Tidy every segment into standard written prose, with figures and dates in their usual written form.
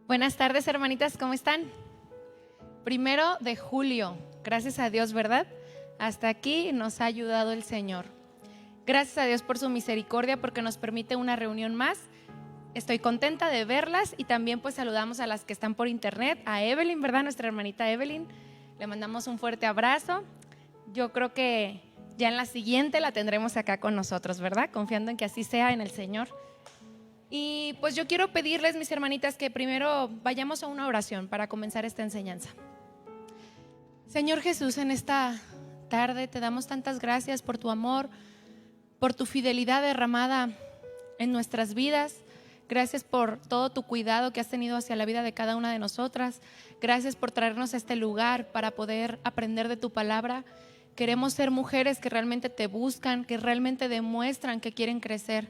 Buenas tardes, hermanitas, ¿cómo están? 1 de julio, gracias a Dios, ¿verdad? Hasta aquí nos ha ayudado el Señor. Gracias a Dios por su misericordia, porque nos permite una reunión más. Estoy contenta de verlas y también pues saludamos a las que están por internet, a Evelyn, ¿verdad? Nuestra hermanita Evelyn, le mandamos un fuerte abrazo. Yo creo que ya en la siguiente la tendremos acá con nosotros, ¿verdad? Confiando en que así sea en el Señor. Y pues yo quiero pedirles, mis hermanitas, que primero vayamos a una oración para comenzar esta enseñanza. Señor Jesús, en esta tarde te damos tantas gracias por tu amor, por tu fidelidad derramada en nuestras vidas. Gracias por todo tu cuidado que has tenido hacia la vida de cada una de nosotras. Gracias por traernos a este lugar para poder aprender de tu palabra. Queremos ser mujeres que realmente te buscan, que realmente demuestran que quieren crecer.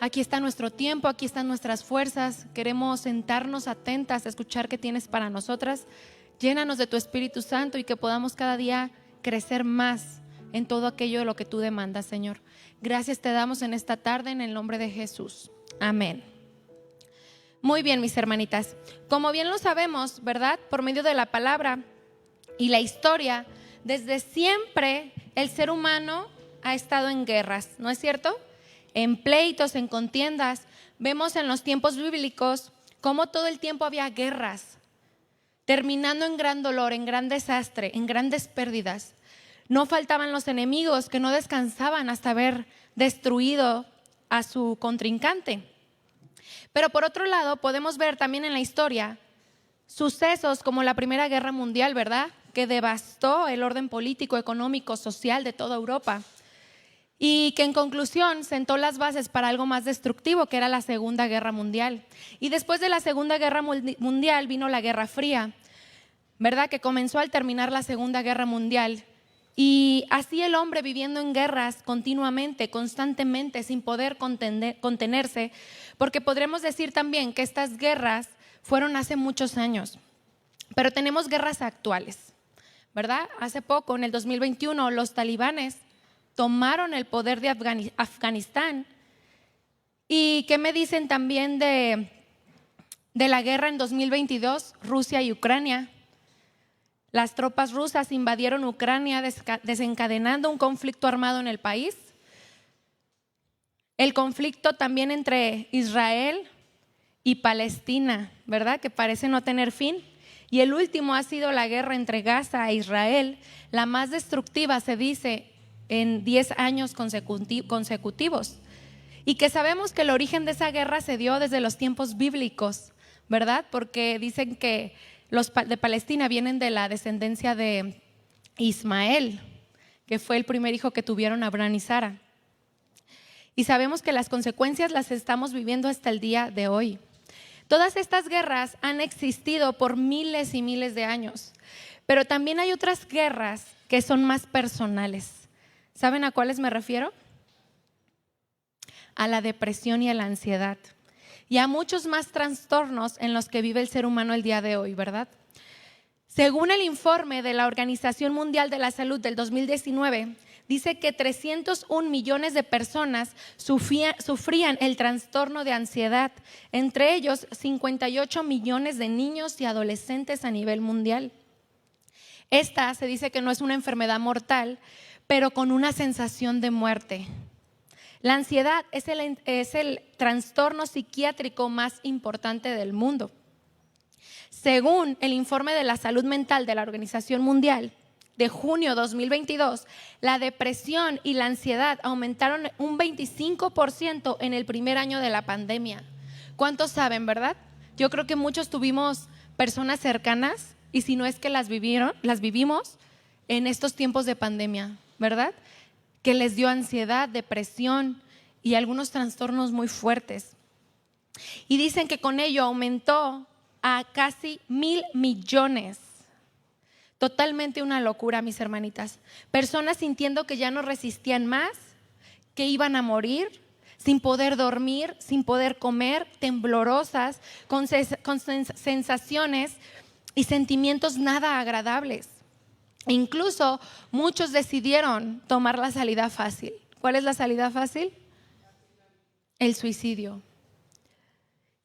Aquí está nuestro tiempo, aquí están nuestras fuerzas. Queremos sentarnos atentas a escuchar qué tienes para nosotras. Llénanos de tu Espíritu Santo y que podamos cada día crecer más en todo aquello de lo que tú demandas, Señor. Gracias te damos en esta tarde en el nombre de Jesús. Amén. Muy bien, mis hermanitas. Como bien lo sabemos, ¿verdad? Por medio de la palabra y la historia, desde siempre el ser humano ha estado en guerras, ¿no es cierto? En pleitos, en contiendas. Vemos en los tiempos bíblicos cómo todo el tiempo había guerras, terminando en gran dolor, en gran desastre, en grandes pérdidas. No faltaban los enemigos que no descansaban hasta haber destruido a su contrincante. Pero por otro lado, podemos ver también en la historia sucesos como la Primera Guerra Mundial, ¿verdad? Que devastó el orden político, económico, social de toda Europa. Y que en conclusión sentó las bases para algo más destructivo, que era la Segunda Guerra Mundial. Y después de la Segunda Guerra Mundial vino la Guerra Fría, ¿verdad? Que comenzó al terminar la Segunda Guerra Mundial. Y así el hombre viviendo en guerras continuamente, constantemente, sin poder contenerse, porque podremos decir también que estas guerras fueron hace muchos años. Pero tenemos guerras actuales, ¿verdad? Hace poco, en el 2021, los talibanes tomaron el poder de Afganistán. ¿Y qué me dicen también de la guerra en 2022, Rusia y Ucrania? Las tropas rusas invadieron Ucrania, desencadenando un conflicto armado en el país. El conflicto también entre Israel y Palestina, ¿verdad? Que parece no tener fin. Y el último ha sido la guerra entre Gaza e Israel, la más destructiva, se dice, en 10 años consecutivos. Y que sabemos que el origen de esa guerra se dio desde los tiempos bíblicos, ¿verdad? Porque dicen que los de Palestina vienen de la descendencia de Ismael, que fue el primer hijo que tuvieron Abraham y Sara. Y sabemos que las consecuencias las estamos viviendo hasta el día de hoy. Todas estas guerras han existido por miles y miles de años, pero también hay otras guerras que son más personales. ¿Saben a cuáles me refiero? A la depresión y a la ansiedad. Y a muchos más trastornos en los que vive el ser humano el día de hoy, ¿verdad? Según el informe de la Organización Mundial de la Salud del 2019, dice que 301 millones de personas sufrían el trastorno de ansiedad, entre ellos 58 millones de niños y adolescentes a nivel mundial. Esta se dice que no es una enfermedad mortal, pero con una sensación de muerte. La ansiedad es el trastorno psiquiátrico más importante del mundo. Según el informe de la salud mental de la Organización Mundial de junio 2022, la depresión y la ansiedad aumentaron un 25% en el primer año de la pandemia. ¿Cuántos saben, verdad? Yo creo que muchos tuvimos personas cercanas, y si no es que las vivimos en estos tiempos de pandemia, ¿verdad? Que les dio ansiedad, depresión y algunos trastornos muy fuertes. Y dicen que con ello aumentó a casi 1,000 millones. Totalmente una locura, mis hermanitas. Personas sintiendo que ya no resistían más, que iban a morir, sin poder dormir, sin poder comer, temblorosas, con sensaciones y sentimientos nada agradables. Incluso muchos decidieron tomar la salida fácil. ¿Cuál es la salida fácil? El suicidio.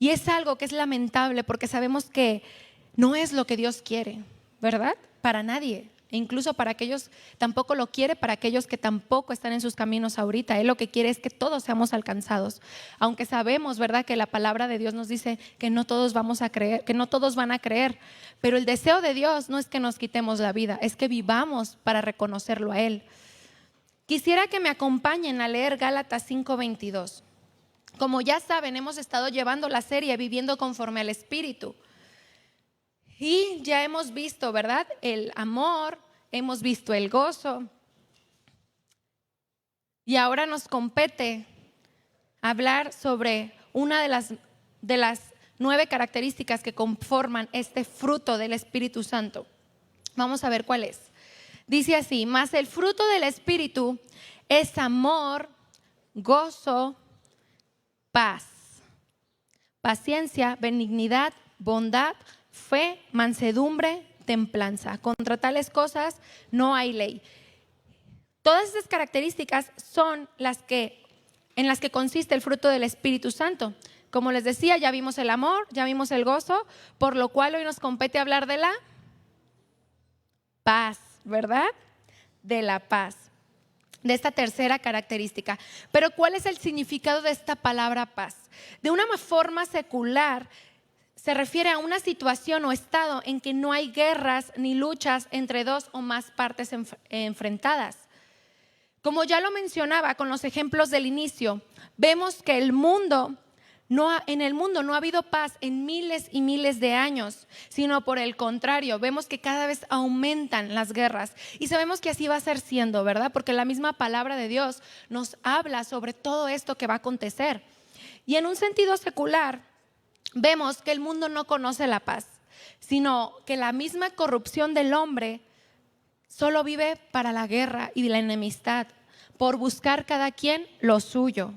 Y es algo que es lamentable porque sabemos que no es lo que Dios quiere, ¿verdad? Para nadie. E incluso para aquellos, tampoco lo quiere para aquellos que tampoco están en sus caminos ahorita. Él lo que quiere es que todos seamos alcanzados. Aunque sabemos, ¿verdad?, que la palabra de Dios nos dice que no todos vamos a creer, que no todos van a creer. Pero el deseo de Dios no es que nos quitemos la vida, es que vivamos para reconocerlo a Él. Quisiera que me acompañen a leer Gálatas 5:22. Como ya saben, hemos estado llevando la serie Viviendo conforme al Espíritu. Y ya hemos visto, ¿verdad?, el amor, hemos visto el gozo. Y ahora nos compete hablar sobre una de las 9 características que conforman este fruto del Espíritu Santo. Vamos a ver cuál es. Dice así: mas el fruto del Espíritu es amor, gozo, paz, paciencia, benignidad, bondad, fe, mansedumbre, templanza. Contra tales cosas no hay ley. Todas estas características son en las que consiste el fruto del Espíritu Santo. Como les decía, ya vimos el amor, ya vimos el gozo, por lo cual hoy nos compete hablar de la paz, ¿verdad? De la paz, de esta tercera característica. Pero ¿cuál es el significado de esta palabra paz? De una forma secular, se refiere a una situación o estado en que no hay guerras ni luchas entre dos o más partes enfrentadas. Como ya lo mencionaba con los ejemplos del inicio, vemos que en el mundo no ha habido paz en miles y miles de años, sino por el contrario, vemos que cada vez aumentan las guerras y sabemos que así va a ser siendo, ¿verdad? Porque la misma palabra de Dios nos habla sobre todo esto que va a acontecer. Y en un sentido secular, vemos que el mundo no conoce la paz, sino que la misma corrupción del hombre solo vive para la guerra y la enemistad, por buscar cada quien lo suyo.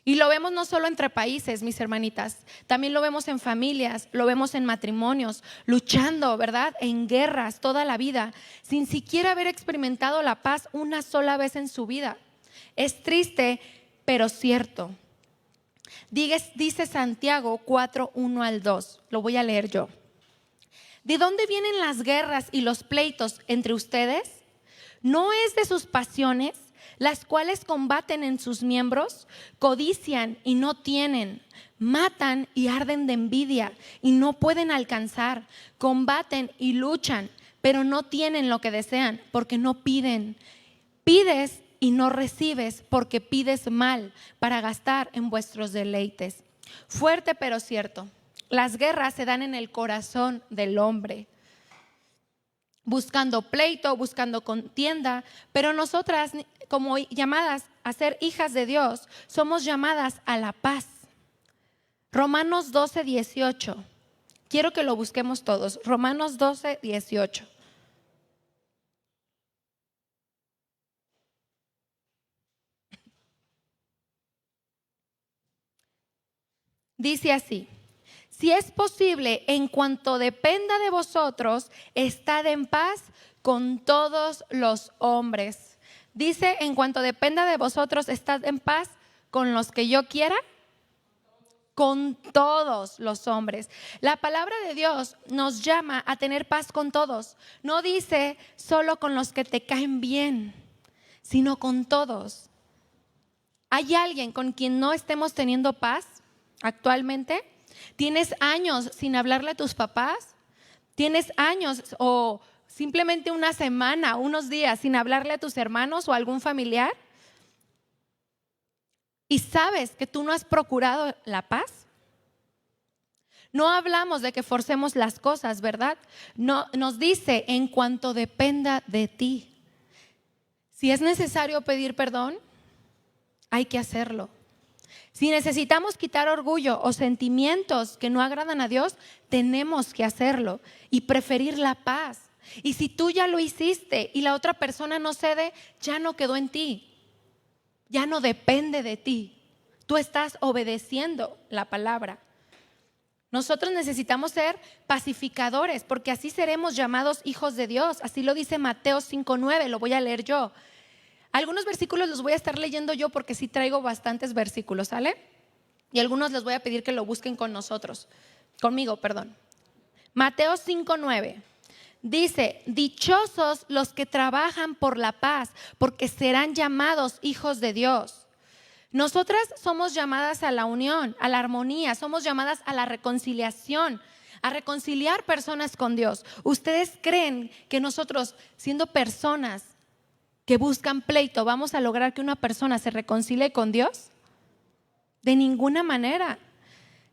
Y lo vemos no solo entre países, mis hermanitas, también lo vemos en familias, lo vemos en matrimonios, luchando, ¿verdad?, en guerras toda la vida, sin siquiera haber experimentado la paz una sola vez en su vida. Es triste, pero cierto. Dice Santiago 4:1-2, lo voy a leer yo. ¿De dónde vienen las guerras y los pleitos entre ustedes? ¿No es de sus pasiones, las cuales combaten en sus miembros? Codician y no tienen, matan y arden de envidia y no pueden alcanzar, combaten y luchan, pero no tienen lo que desean porque no piden. Pides y no recibes porque pides mal para gastar en vuestros deleites. Fuerte pero cierto, las guerras se dan en el corazón del hombre, buscando pleito, buscando contienda, pero nosotras, como llamadas a ser hijas de Dios, somos llamadas a la paz. Romanos 12:18. Quiero que lo busquemos todos. Romanos 12:18. Dice así: si es posible, en cuanto dependa de vosotros, estad en paz con todos los hombres. Dice, en cuanto dependa de vosotros, estad en paz con los que yo quiera, con todos los hombres. La palabra de Dios nos llama a tener paz con todos. No dice solo con los que te caen bien, sino con todos. ¿Hay alguien con quien no estemos teniendo paz actualmente? ¿Tienes años sin hablarle a tus papás? ¿Tienes años o simplemente una semana, unos días sin hablarle a tus hermanos o a algún familiar? ¿Y sabes que tú no has procurado la paz? No hablamos de que forcemos las cosas, ¿verdad? No, nos dice en cuanto dependa de ti. Si es necesario pedir perdón, hay que hacerlo. Si necesitamos quitar orgullo o sentimientos que no agradan a Dios, tenemos que hacerlo y preferir la paz. Y si tú ya lo hiciste y la otra persona no cede, ya no quedó en ti, ya no depende de ti. Tú estás obedeciendo la palabra. Nosotros necesitamos ser pacificadores, porque así seremos llamados hijos de Dios. Así lo dice Mateo 5:9, lo voy a leer yo. Algunos versículos los voy a estar leyendo yo porque sí traigo bastantes versículos, ¿sale? Y algunos les voy a pedir que lo busquen conmigo, perdón. Mateo 5:9 dice: dichosos los que trabajan por la paz, porque serán llamados hijos de Dios. Nosotras somos llamadas a la unión, a la armonía, somos llamadas a la reconciliación, a reconciliar personas con Dios. ¿Ustedes creen que nosotros, siendo personas que buscan pleito, vamos a lograr que una persona se reconcilie con Dios? De ninguna manera.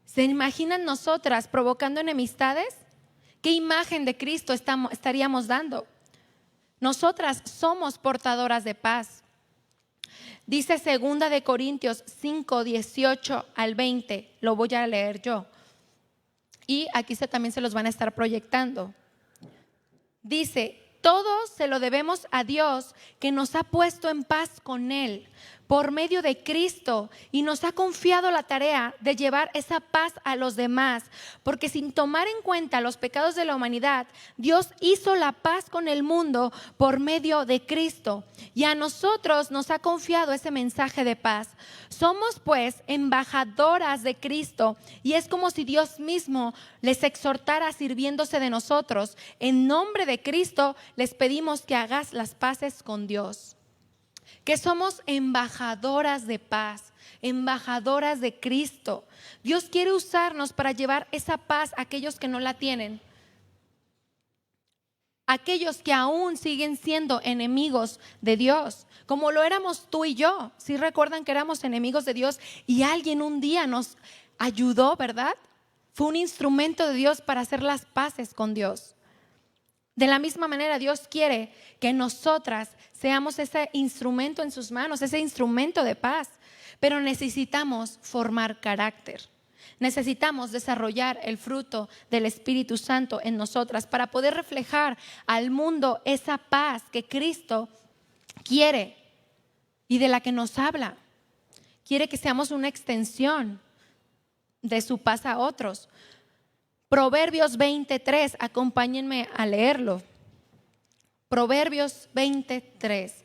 ¿Se imaginan nosotras provocando enemistades? ¿Qué imagen de Cristo estaríamos dando? Nosotras somos portadoras de paz. Dice 2 de Corintios 5, 18 al 20, lo voy a leer yo. Y aquí también se los van a estar proyectando. Dice: todo se lo debemos a Dios, que nos ha puesto en paz con Él por medio de Cristo, y nos ha confiado la tarea de llevar esa paz a los demás, porque sin tomar en cuenta los pecados de la humanidad, Dios hizo la paz con el mundo por medio de Cristo, y a nosotros nos ha confiado ese mensaje de paz. Somos pues embajadoras de Cristo, y es como si Dios mismo les exhortara sirviéndose de nosotros. En nombre de Cristo les pedimos que hagas las paces con Dios. Que somos embajadoras de paz, embajadoras de Cristo. Dios quiere usarnos para llevar esa paz a aquellos que no la tienen, aquellos que aún siguen siendo enemigos de Dios, como lo éramos tú y yo. Si recuerdan que éramos enemigos de Dios y alguien un día nos ayudó, ¿verdad? Fue un instrumento de Dios para hacer las paces con Dios. De la misma manera, Dios quiere que nosotras seamos ese instrumento en sus manos, ese instrumento de paz. Pero necesitamos formar carácter. Necesitamos desarrollar el fruto del Espíritu Santo en nosotras para poder reflejar al mundo esa paz que Cristo quiere y de la que nos habla. Quiere que seamos una extensión de su paz a otros. Proverbios 23, acompáñenme a leerlo. Proverbios 23.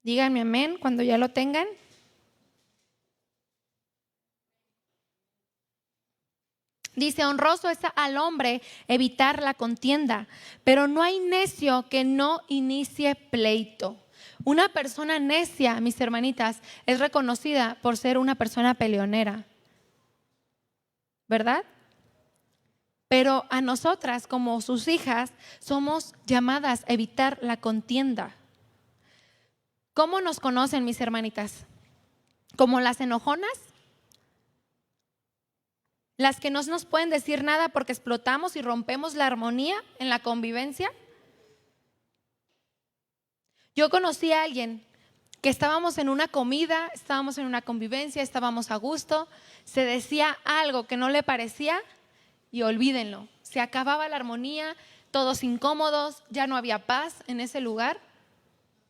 Díganme amén cuando ya lo tengan. Dice: honroso es al hombre evitar la contienda, pero no hay necio que no inicie pleito. Una persona necia, mis hermanitas, es reconocida por ser una persona peleonera, ¿verdad? Pero a nosotras, como sus hijas, somos llamadas a evitar la contienda. ¿Cómo nos conocen, mis hermanitas? ¿Como las enojonas? Las que no nos pueden decir nada porque explotamos y rompemos la armonía en la convivencia. Yo conocí a alguien que estábamos en una comida, estábamos en una convivencia, estábamos a gusto, se decía algo que no le parecía y olvídenlo, se acababa la armonía, todos incómodos, ya no había paz en ese lugar,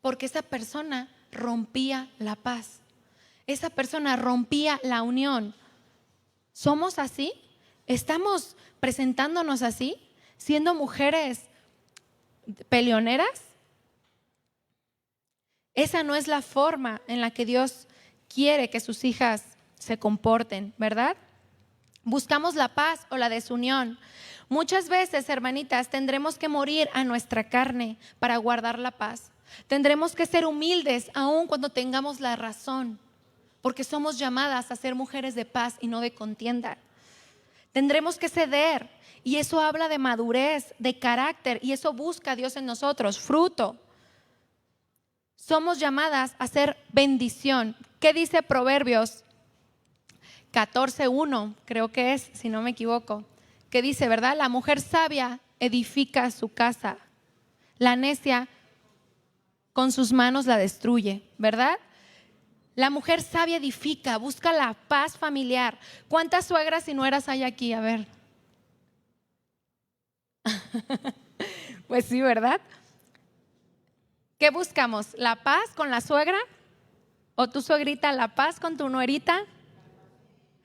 porque esa persona rompía la paz, esa persona rompía la unión. ¿Somos así? ¿Estamos presentándonos así? ¿Siendo mujeres peleoneras? Esa no es la forma en la que Dios quiere que sus hijas se comporten, ¿verdad? Buscamos la paz o la desunión. Muchas veces, hermanitas, tendremos que morir a nuestra carne para guardar la paz. Tendremos que ser humildes aun cuando tengamos la razón, porque somos llamadas a ser mujeres de paz y no de contienda. Tendremos que ceder, y eso habla de madurez, de carácter, y eso busca Dios en nosotros, fruto. Somos llamadas a ser bendición. ¿Qué dice Proverbios 14:1? Creo que es, si no me equivoco. ¿Qué dice, verdad? La mujer sabia edifica su casa, la necia con sus manos la destruye, ¿verdad? La mujer sabia edifica, busca la paz familiar. ¿Cuántas suegras y nueras hay aquí? A ver. Pues sí, ¿verdad? ¿Qué buscamos? ¿La paz con la suegra? ¿O tu suegrita la paz con tu nuerita?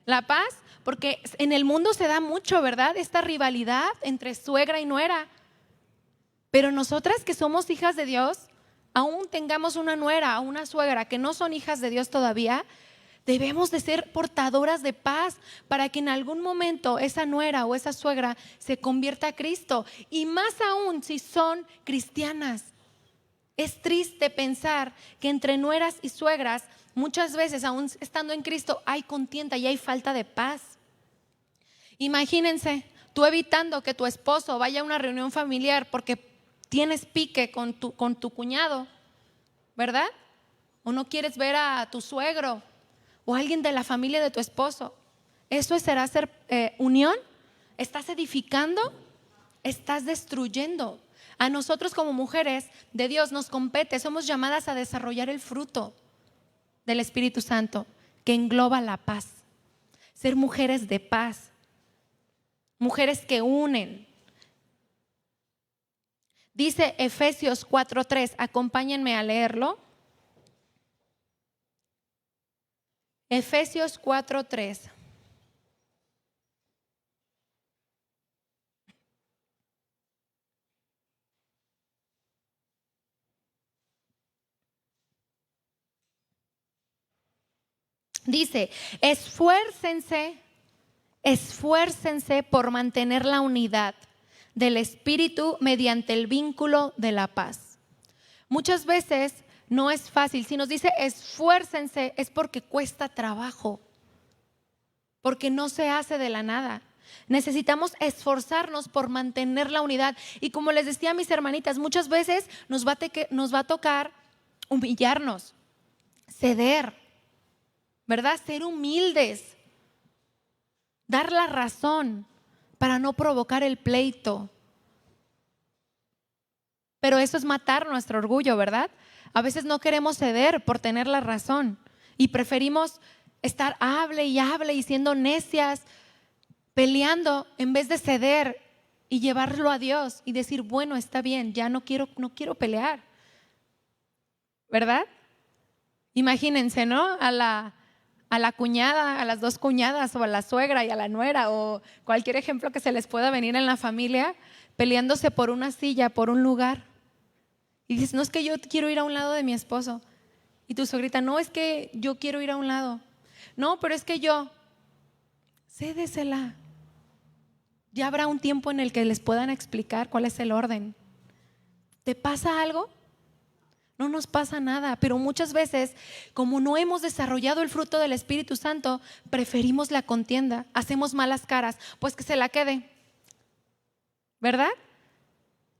La paz, porque en el mundo se da mucho, ¿verdad? Esta rivalidad entre suegra y nuera. Pero nosotras que somos hijas de Dios, aún tengamos una nuera o una suegra que no son hijas de Dios todavía, debemos de ser portadoras de paz para que en algún momento esa nuera o esa suegra se convierta a Cristo. Y más aún si son cristianas. Es triste pensar que entre nueras y suegras muchas veces, aún estando en Cristo, hay contienda y hay falta de paz. Imagínense, tú evitando que tu esposo vaya a una reunión familiar porque tienes pique con tu cuñado, ¿verdad? O no quieres ver a tu suegro o alguien de la familia de tu esposo. ¿Eso será ser unión? ¿Estás edificando? ¿Estás destruyendo? A nosotros como mujeres de Dios nos compete, somos llamadas a desarrollar el fruto del Espíritu Santo que engloba la paz. Ser mujeres de paz, mujeres que unen. Dice Efesios 4:3, acompáñenme a leerlo. Efesios 4:3. Dice, esfuércense por mantener la unidad del Espíritu mediante el vínculo de la paz. Muchas veces no es fácil. Si nos dice esfuércense es porque cuesta trabajo, porque no se hace de la nada. Necesitamos esforzarnos por mantener la unidad. Y como les decía a mis hermanitas, muchas veces nos va a tocar humillarnos, ceder, ¿verdad? Ser humildes, dar la razón para no provocar el pleito. Pero eso es matar nuestro orgullo, ¿verdad? A veces no queremos ceder por tener la razón y preferimos estar hable y siendo necias, peleando en vez de ceder y llevarlo a Dios y decir, bueno, está bien, ya no quiero pelear, ¿verdad? Imagínense, ¿no? A la cuñada, a las dos cuñadas o a la suegra y a la nuera o cualquier ejemplo que se les pueda venir en la familia, peleándose por una silla, por un lugar. Y dices, no es que yo quiero ir a un lado de mi esposo. Y tu suegrita, no es que yo quiero ir a un lado. No, pero es que cédesela. Ya habrá un tiempo en el que les puedan explicar cuál es el orden. ¿Te pasa algo? No nos pasa nada, pero muchas veces, como no hemos desarrollado el fruto del Espíritu Santo, preferimos la contienda, hacemos malas caras, pues que se la quede, ¿verdad?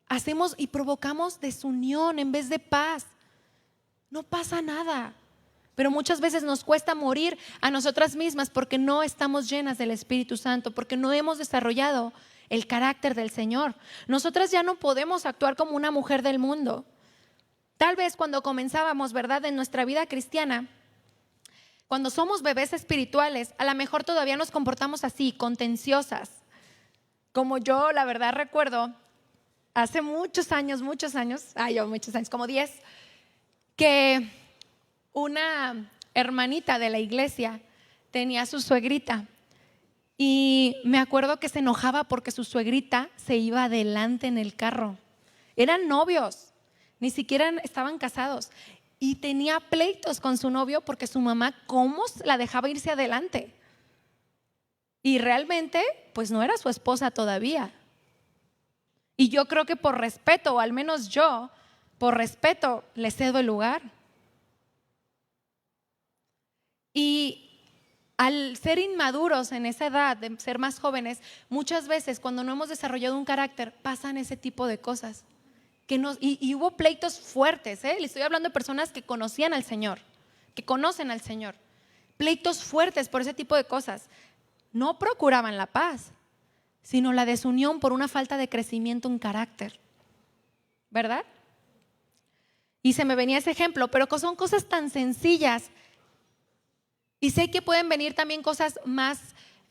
Hacemos y provocamos desunión en vez de paz. No pasa nada, pero muchas veces nos cuesta morir a nosotras mismas porque no estamos llenas del Espíritu Santo, porque no hemos desarrollado el carácter del Señor. Nosotras ya no podemos actuar como una mujer del mundo. Tal vez cuando comenzábamos, ¿verdad?, en nuestra vida cristiana, cuando somos bebés espirituales, a lo mejor todavía nos comportamos así, contenciosas. Como yo, la verdad, recuerdo hace muchos años, como 10, que una hermanita de la iglesia tenía a su suegrita. Y me acuerdo que se enojaba porque su suegrita se iba adelante en el carro. Eran novios. Ni siquiera estaban casados y tenía pleitos con su novio porque su mamá, ¿cómo la dejaba irse adelante? Y realmente, pues no era su esposa todavía. Y yo creo que por respeto, o al menos yo, por respeto, le cedo el lugar. Y al ser inmaduros en esa edad, de ser más jóvenes, muchas veces cuando no hemos desarrollado un carácter, pasan ese tipo de cosas. Y hubo pleitos fuertes, Le estoy hablando de personas que conocían al Señor, que conocen al Señor. Pleitos fuertes por ese tipo de cosas. No procuraban la paz, sino la desunión por una falta de crecimiento en carácter, ¿verdad? Y se me venía ese ejemplo, pero son cosas tan sencillas. Y sé que pueden venir también cosas más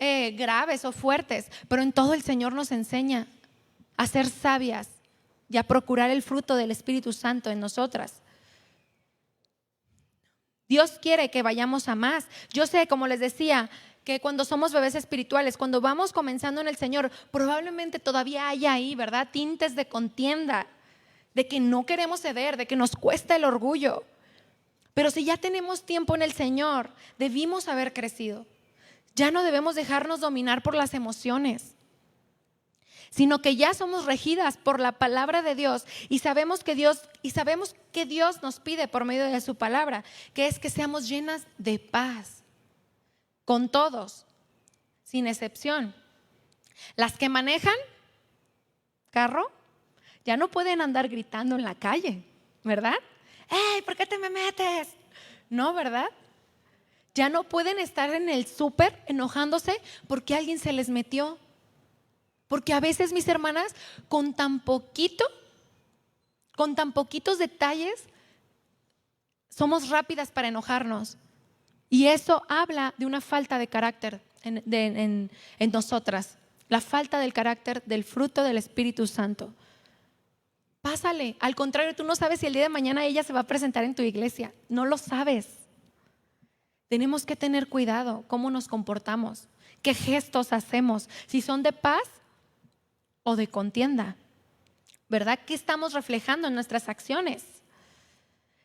graves o fuertes, pero en todo el Señor nos enseña a ser sabias y a procurar el fruto del Espíritu Santo en nosotras. Dios quiere que vayamos a más. Yo sé, como les decía, que cuando somos bebés espirituales, cuando vamos comenzando en el Señor, probablemente todavía haya ahí, ¿verdad? Tintes de contienda, de que no queremos ceder, de que nos cuesta el orgullo. Pero si ya tenemos tiempo en el Señor, debimos haber crecido. Ya no debemos dejarnos dominar por las emociones, sino que ya somos regidas por la palabra de Dios y sabemos que Dios nos pide por medio de su palabra, que es que seamos llenas de paz con todos, sin excepción. Las que manejan carro ya no pueden andar gritando en la calle, ¿verdad? ¡Ey, ¿por qué te me metes? No, ¿verdad? Ya no pueden estar en el súper enojándose porque alguien se les metió. Porque a veces, mis hermanas, con tan poquitos detalles, somos rápidas para enojarnos. Y eso habla de una falta de carácter en nosotras. La falta del carácter del fruto del Espíritu Santo. Pásale. Al contrario, tú no sabes si el día de mañana ella se va a presentar en tu iglesia. No lo sabes. Tenemos que tener cuidado cómo nos comportamos, qué gestos hacemos, si son de paz o de contienda, ¿verdad? ¿Qué estamos reflejando en nuestras acciones?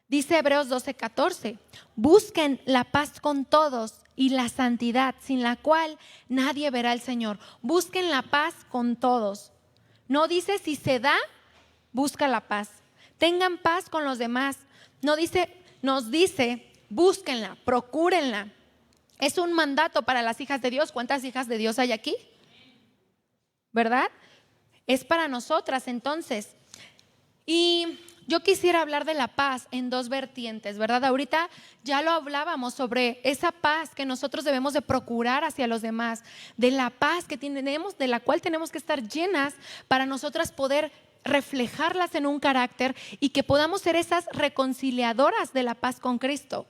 Dice Hebreos 12:14, busquen la paz con todos y la santidad, sin la cual nadie verá al Señor. Busquen la paz con todos. No dice si se da, busca la paz. Tengan paz con los demás. Nos dice, búsquenla, procúrenla. Es un mandato para las hijas de Dios. ¿Cuántas hijas de Dios hay aquí? ¿Verdad? Es para nosotras entonces. Y yo quisiera hablar de la paz en dos vertientes, ¿verdad? Ahorita ya lo hablábamos sobre esa paz que nosotros debemos de procurar hacia los demás, de la paz que tenemos, de la cual tenemos que estar llenas para nosotras poder reflejarlas en un carácter y que podamos ser esas reconciliadoras de la paz con Cristo.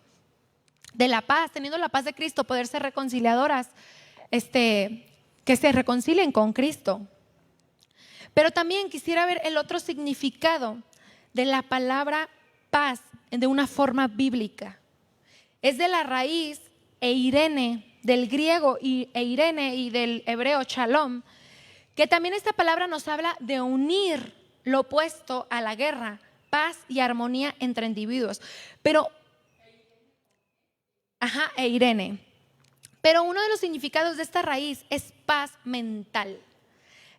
De la paz, teniendo la paz de Cristo, poder ser reconciliadoras, que se reconcilien con Cristo. Pero también quisiera ver el otro significado de la palabra paz de una forma bíblica. Es de la raíz eirene, del griego eirene y del hebreo shalom, que también esta palabra nos habla de unir lo opuesto a la guerra, paz y armonía entre individuos. Pero, eirene. Pero uno de los significados de esta raíz es paz mental.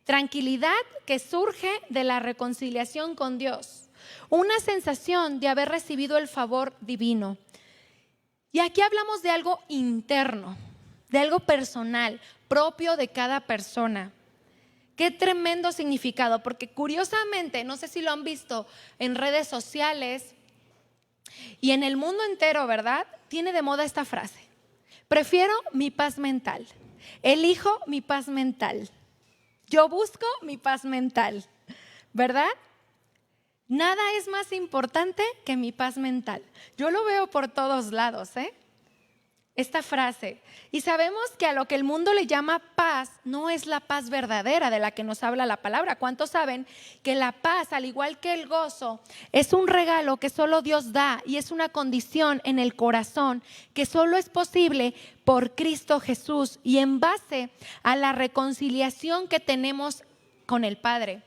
Tranquilidad que surge de la reconciliación con Dios. Una sensación de haber recibido el favor divino. Y aquí hablamos de algo interno, de algo personal, propio de cada persona. Qué tremendo significado, porque curiosamente, no sé si lo han visto en redes sociales y en el mundo entero, ¿verdad? Tiene de moda esta frase. Prefiero mi paz mental. Elijo mi paz mental. Yo busco mi paz mental, ¿verdad? Nada es más importante que mi paz mental. Yo lo veo por todos lados, esta frase. Y sabemos que a lo que el mundo le llama paz no es la paz verdadera de la que nos habla la palabra. ¿Cuántos saben que la paz, al igual que el gozo, es un regalo que solo Dios da y es una condición en el corazón que solo es posible por Cristo Jesús y en base a la reconciliación que tenemos con el Padre?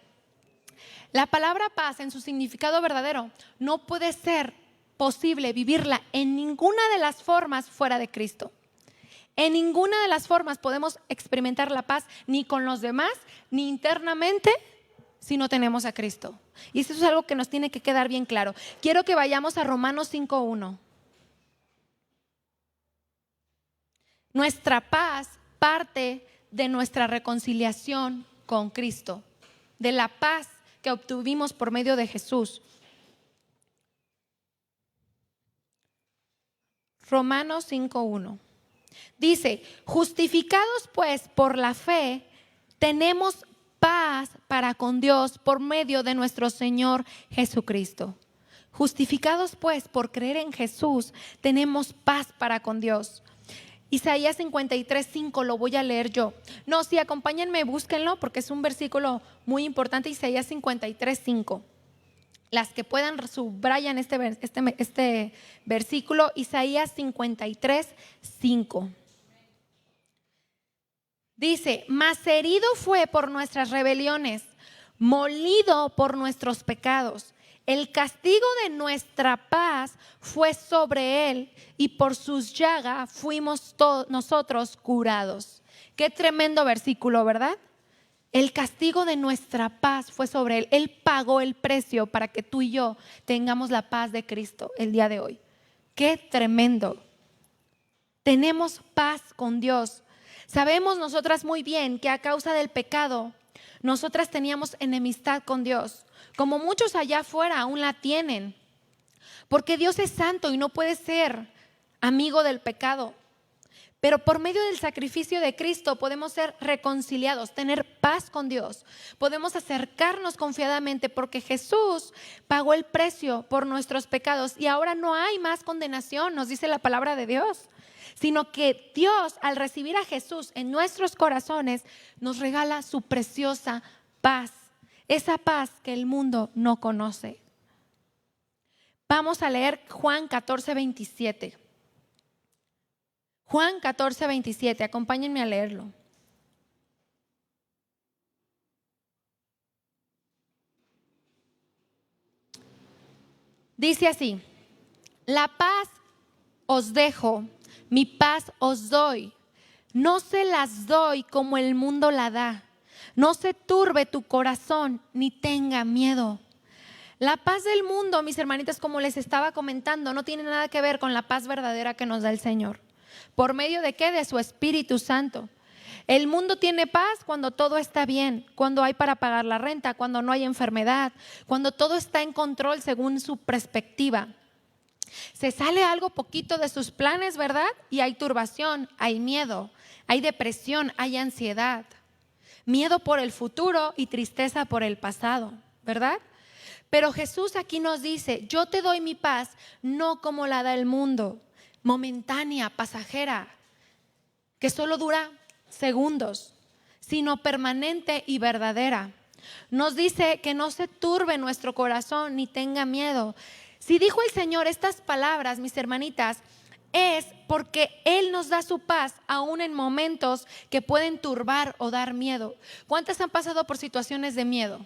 La palabra paz en su significado verdadero no puede ser posible vivirla en ninguna de las formas fuera de Cristo. En ninguna de las formas podemos experimentar la paz ni con los demás, ni internamente, si no tenemos a Cristo. Y eso es algo que nos tiene que quedar bien claro. Quiero que vayamos a Romanos 5:1. Nuestra paz parte de nuestra reconciliación con Cristo, de la paz que obtuvimos por medio de Jesús. Romanos 5:1 dice: justificados pues por la fe, tenemos paz para con Dios por medio de nuestro Señor Jesucristo. Justificados pues por creer en Jesús, tenemos paz para con Dios. Isaías 53:5 lo voy a leer yo. No, sí, acompáñenme, búsquenlo porque es un versículo muy importante. Isaías 53:5. Las que puedan subrayan este versículo, Isaías 53:5. Dice, mas herido fue por nuestras rebeliones, molido por nuestros pecados. El castigo de nuestra paz fue sobre él y por sus llagas fuimos nosotros curados. Qué tremendo versículo, ¿verdad? El castigo de nuestra paz fue sobre él. Él pagó el precio para que tú y yo tengamos la paz de Cristo el día de hoy. Qué tremendo. Tenemos paz con Dios. Sabemos nosotras muy bien que a causa del pecado, nosotras teníamos enemistad con Dios, como muchos allá afuera aún la tienen, porque Dios es santo y no puede ser amigo del pecado. Pero por medio del sacrificio de Cristo podemos ser reconciliados, tener paz con Dios. Podemos acercarnos confiadamente porque Jesús pagó el precio por nuestros pecados y ahora no hay más condenación, nos dice la palabra de Dios. Sino que Dios, al recibir a Jesús en nuestros corazones, nos regala su preciosa paz, esa paz que el mundo no conoce. Vamos a leer Juan 14:27. Juan 14:27, acompáñenme a leerlo. Dice así: la paz os dejo, mi paz os doy. No se las doy como el mundo la da. No se turbe tu corazón ni tenga miedo. La paz del mundo, mis hermanitas, como les estaba comentando, no tiene nada que ver con la paz verdadera que nos da el Señor. ¿Por medio de qué? De su Espíritu Santo. El mundo tiene paz cuando todo está bien, cuando hay para pagar la renta, cuando no hay enfermedad, cuando todo está en control según su perspectiva. Se sale algo poquito de sus planes, ¿verdad? Y hay turbación, hay miedo, hay depresión, hay ansiedad. Miedo por el futuro y tristeza por el pasado, ¿verdad? Pero Jesús aquí nos dice, yo te doy mi paz, no como la da el mundo, momentánea, pasajera, que solo dura segundos, sino permanente y verdadera. Nos dice que no se turbe nuestro corazón ni tenga miedo. Si dijo el Señor estas palabras, mis hermanitas, es porque Él nos da su paz aún en momentos que pueden turbar o dar miedo. ¿Cuántas han pasado por situaciones de miedo?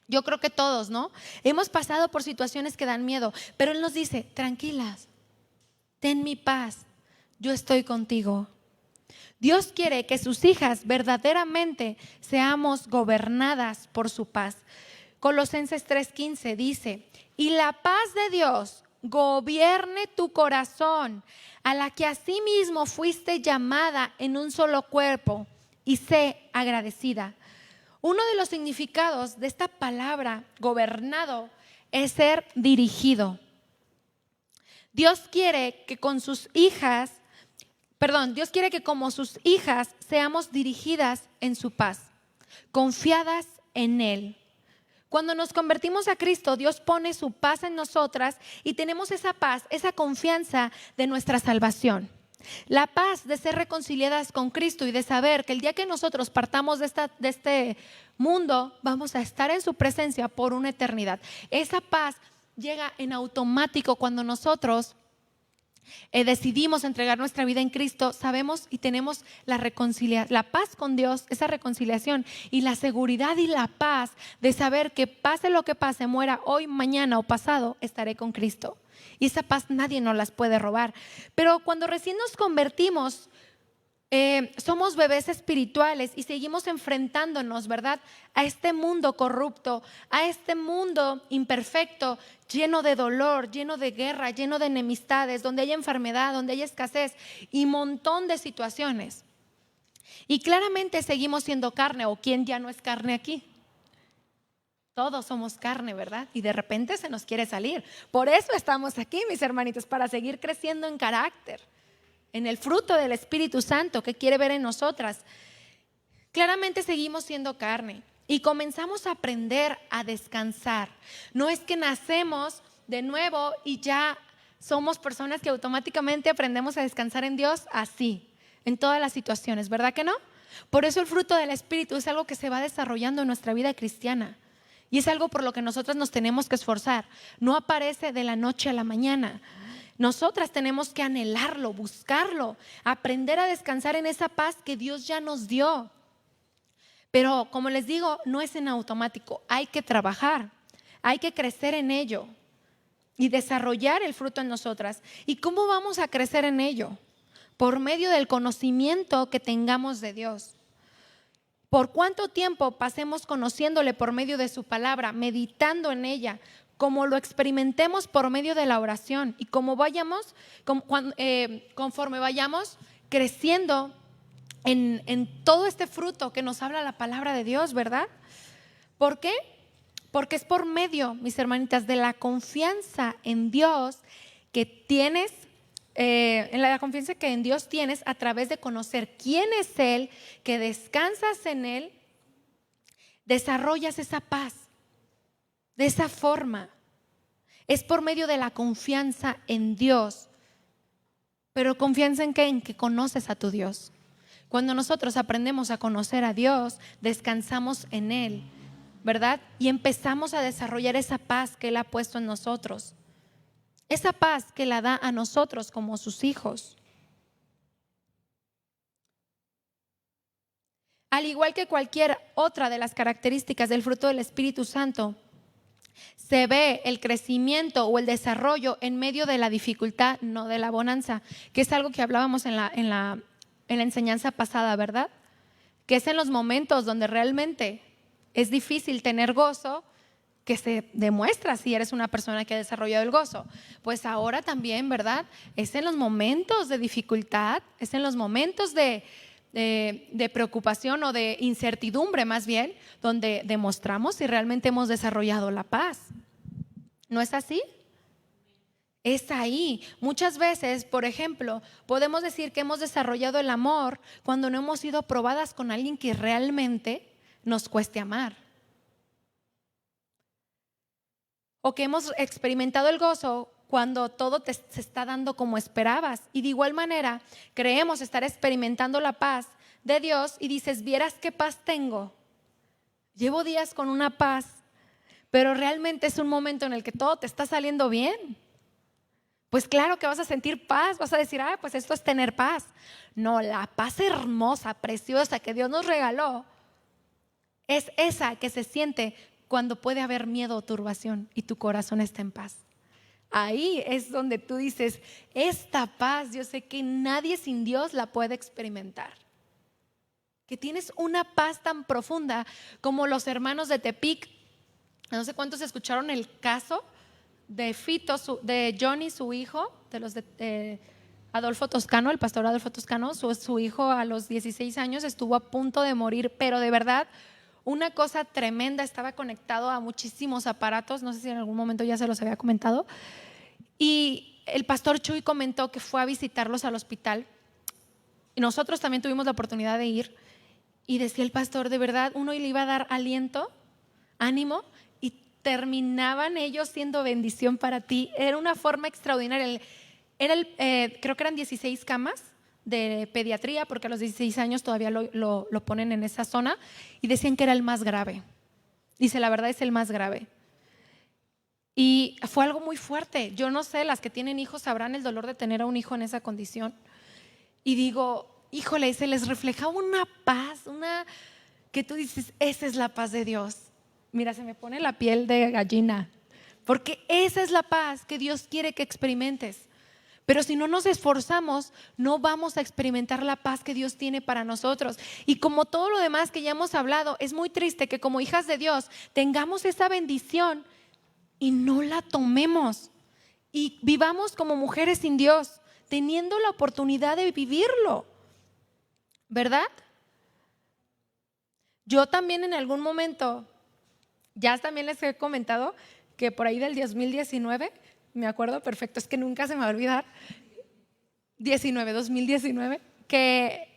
Yo creo que todos, ¿no? Hemos pasado por situaciones que dan miedo, pero Él nos dice, tranquilas, ten mi paz, yo estoy contigo. Dios quiere que sus hijas verdaderamente seamos gobernadas por su paz. Colosenses 3:15 dice, y la paz de Dios gobierne tu corazón, a la que asimismo fuiste llamada en un solo cuerpo, y sé agradecida. Uno de los significados de esta palabra gobernado es ser dirigido. Dios quiere que como sus hijas seamos dirigidas en su paz, confiadas en Él. Cuando nos convertimos a Cristo, Dios pone su paz en nosotras y tenemos esa paz, esa confianza de nuestra salvación. La paz de ser reconciliadas con Cristo y de saber que el día que nosotros partamos de este mundo, vamos a estar en su presencia por una eternidad. Esa paz llega en automático cuando nosotros decidimos entregar nuestra vida en Cristo. Sabemos y tenemos la paz con Dios, esa reconciliación y la seguridad y la paz de saber que pase lo que pase, muera hoy, mañana o pasado, estaré con Cristo. Y esa paz nadie nos las puede robar. Pero cuando recién nos convertimos, somos bebés espirituales y seguimos enfrentándonos, ¿verdad?, a este mundo corrupto, a este mundo imperfecto, lleno de dolor, lleno de guerra, lleno de enemistades, donde hay enfermedad, donde hay escasez y un montón de situaciones. Y claramente seguimos siendo carne, o ¿quién ya no es carne aquí? Todos somos carne, ¿verdad? Y de repente se nos quiere salir. Por eso estamos aquí, mis hermanitos, para seguir creciendo en carácter, en el fruto del Espíritu Santo que quiere ver en nosotras. Claramente seguimos siendo carne y comenzamos a aprender a descansar. No es que nacemos de nuevo y ya somos personas que automáticamente aprendemos a descansar en Dios así, en todas las situaciones, ¿verdad que no? Por eso el fruto del Espíritu es algo que se va desarrollando en nuestra vida cristiana. Y es algo por lo que nosotros nos tenemos que esforzar. No aparece de la noche a la mañana. Nosotras tenemos que anhelarlo, buscarlo, aprender a descansar en esa paz que Dios ya nos dio. Pero como les digo, no es en automático, hay que trabajar, hay que crecer en ello y desarrollar el fruto en nosotras. ¿Y cómo vamos a crecer en ello? Por medio del conocimiento que tengamos de Dios. Por cuánto tiempo pasemos conociéndole por medio de su palabra, meditando en ella, como lo experimentemos por medio de la oración y como vayamos, conforme vayamos creciendo en todo este fruto que nos habla la palabra de Dios, ¿verdad? ¿Por qué? Porque es por medio, mis hermanitas, de la confianza en Dios que tienes, en la confianza que en Dios tienes a través de conocer quién es Él, que descansas en Él, desarrollas esa paz. De esa forma, es por medio de la confianza en Dios. Pero confianza en qué? En que conoces a tu Dios. Cuando nosotros aprendemos a conocer a Dios, descansamos en Él, ¿verdad? Y empezamos a desarrollar esa paz que Él ha puesto en nosotros. Esa paz que la da a nosotros como sus hijos. Al igual que cualquier otra de las características del fruto del Espíritu Santo, se ve el crecimiento o el desarrollo en medio de la dificultad, no de la bonanza, que es algo que hablábamos en la enseñanza pasada, ¿verdad? Que es en los momentos donde realmente es difícil tener gozo, que se demuestra si eres una persona que ha desarrollado el gozo. Pues ahora también, ¿verdad? Es en los momentos de dificultad, es en los momentos de preocupación o de incertidumbre más bien, donde demostramos si realmente hemos desarrollado la paz. ¿No es así? Es ahí. Muchas veces, por ejemplo, podemos decir que hemos desarrollado el amor cuando no hemos sido probadas con alguien que realmente nos cueste amar. O que hemos experimentado el gozo cuando todo se está dando como esperabas. Y de igual manera, creemos estar experimentando la paz de Dios y dices, vieras qué paz tengo. Llevo días con una paz, pero realmente es un momento en el que todo te está saliendo bien. Pues claro que vas a sentir paz, vas a decir, pues esto es tener paz. No, la paz hermosa, preciosa que Dios nos regaló es esa que se siente cuando puede haber miedo o turbación y tu corazón está en paz. Ahí es donde tú dices, esta paz yo sé que nadie sin Dios la puede experimentar. Que tienes una paz tan profunda como los hermanos de Tepic. No sé cuántos escucharon el caso de Fito, de Johnny, su hijo, de los de Adolfo Toscano, el pastor Adolfo Toscano. Su hijo a los 16 años estuvo a punto de morir, pero de verdad una cosa tremenda, estaba conectado a muchísimos aparatos, no sé si en algún momento ya se los había comentado, y el pastor Chuy comentó que fue a visitarlos al hospital, y nosotros también tuvimos la oportunidad de ir, y decía el pastor, de verdad, uno le iba a dar aliento, ánimo, y terminaban ellos siendo bendición para ti. Era una forma extraordinaria. Creo que eran 16 camas de pediatría, porque a los 16 años todavía lo ponen en esa zona, y decían que era el más grave. Dice, la verdad es el más grave. Y fue algo muy fuerte. Yo no sé, las que tienen hijos sabrán el dolor de tener a un hijo en esa condición. Y digo, híjole, se les refleja una paz, que tú dices, esa es la paz de Dios. Mira, se me pone la piel de gallina, porque esa es la paz que Dios quiere que experimentes. Pero si no nos esforzamos, no vamos a experimentar la paz que Dios tiene para nosotros. Y como todo lo demás que ya hemos hablado, es muy triste que como hijas de Dios tengamos esa bendición y no la tomemos. Y vivamos como mujeres sin Dios, teniendo la oportunidad de vivirlo. ¿Verdad? Yo también en algún momento, ya también les he comentado que por ahí del 2019, me acuerdo perfecto, es que nunca se me va a olvidar, 2019, que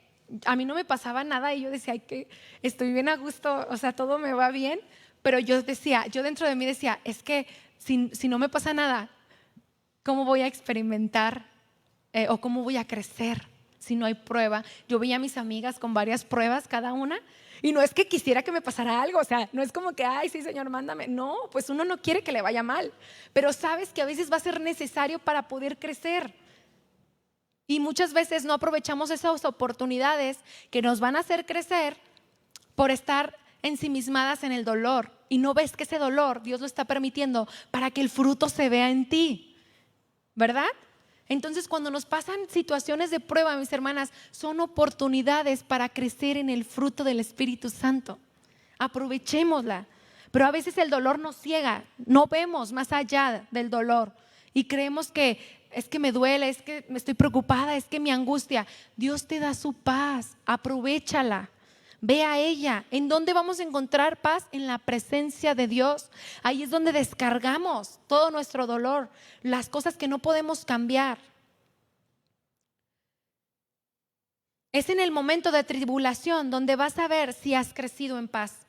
a mí no me pasaba nada y yo decía, ay, que estoy bien a gusto, o sea, todo me va bien, pero yo dentro de mí decía, es que si no me pasa nada, ¿cómo voy a experimentar o cómo voy a crecer? si no hay prueba. Yo veía a mis amigas con varias pruebas cada una y no es que quisiera que me pasara algo, o sea, no es como que, ay, sí, Señor, mándame. No, pues uno no quiere que le vaya mal, pero sabes que a veces va a ser necesario para poder crecer. Y muchas veces no aprovechamos esas oportunidades que nos van a hacer crecer por estar ensimismadas en el dolor. Y no ves que ese dolor Dios lo está permitiendo para que el fruto se vea en ti, ¿verdad? Entonces, cuando nos pasan situaciones de prueba, mis hermanas, son oportunidades para crecer en el fruto del Espíritu Santo. Aprovechémosla. Pero a veces el dolor nos ciega, no vemos más allá del dolor y creemos que es que me duele, es que me estoy preocupada, es que me angustia. Dios te da su paz, aprovéchala. Ve a ella. ¿En dónde vamos a encontrar paz? En la presencia de Dios. Ahí es donde descargamos todo nuestro dolor, las cosas que no podemos cambiar. Es en el momento de tribulación donde vas a ver si has crecido en paz.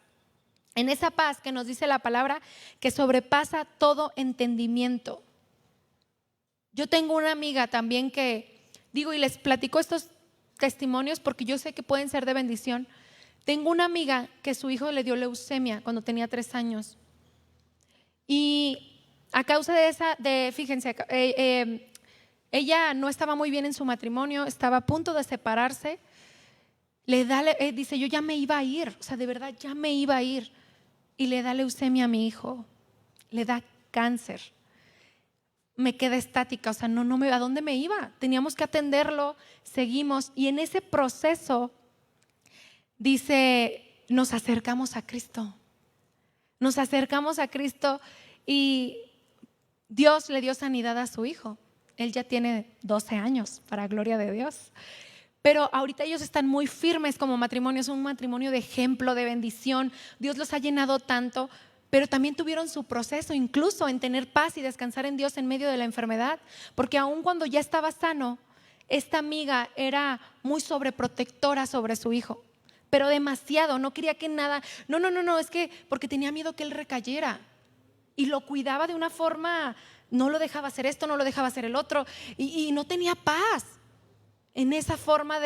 En esa paz que nos dice la palabra que sobrepasa todo entendimiento. Yo tengo una amiga también que, digo, y les platico estos testimonios porque yo sé que pueden ser de bendición. Tengo una amiga que su hijo le dio leucemia cuando tenía 3 años. Y a causa de fíjense, ella no estaba muy bien en su matrimonio, estaba a punto de separarse. Dice, yo ya me iba a ir, o sea, de verdad ya me iba a ir. Y le da leucemia a mi hijo, le da cáncer. Me quedé estática, o sea, ¿a dónde me iba? Teníamos que atenderlo, seguimos. Y en ese proceso, dice, nos acercamos a Cristo. Nos acercamos a Cristo y Dios le dio sanidad a su hijo. Él ya tiene 12 años, para gloria de Dios. Pero ahorita ellos están muy firmes como matrimonio, es un matrimonio de ejemplo, de bendición. Dios los ha llenado tanto, pero también tuvieron su proceso, incluso en tener paz y descansar en Dios en medio de la enfermedad. Porque aun cuando ya estaba sano, esta amiga era muy sobreprotectora sobre su hijo. Pero demasiado, no quería que nada, no, es que porque tenía miedo que él recayera. Y lo cuidaba de una forma, no lo dejaba hacer esto, no lo dejaba hacer el otro. Y no tenía paz. En esa forma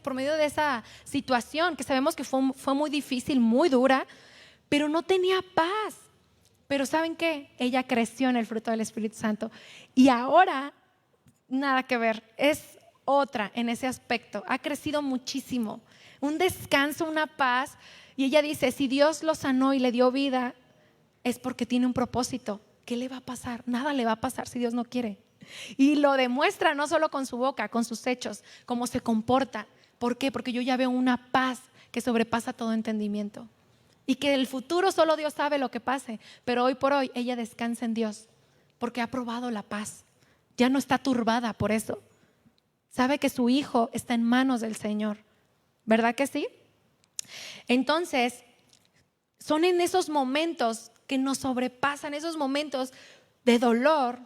por medio de esa situación que sabemos que fue muy difícil, muy dura, pero no tenía paz. Pero ¿saben qué? Ella creció en el fruto del Espíritu Santo y ahora nada que ver, es otra en ese aspecto, ha crecido muchísimo, un descanso, una paz. Y ella dice, si Dios lo sanó y le dio vida, es porque tiene un propósito. ¿Qué le va a pasar? Nada le va a pasar si Dios no quiere. Y lo demuestra no solo con su boca, con sus hechos, cómo se comporta. ¿Por qué? Porque yo ya veo una paz que sobrepasa todo entendimiento. Y que el futuro solo Dios sabe lo que pase. Pero hoy por hoy ella descansa en Dios porque ha probado la paz. Ya no está turbada por eso. Sabe que su hijo está en manos del Señor. ¿Verdad que sí? Entonces, son en esos momentos que nos sobrepasan, esos momentos de dolor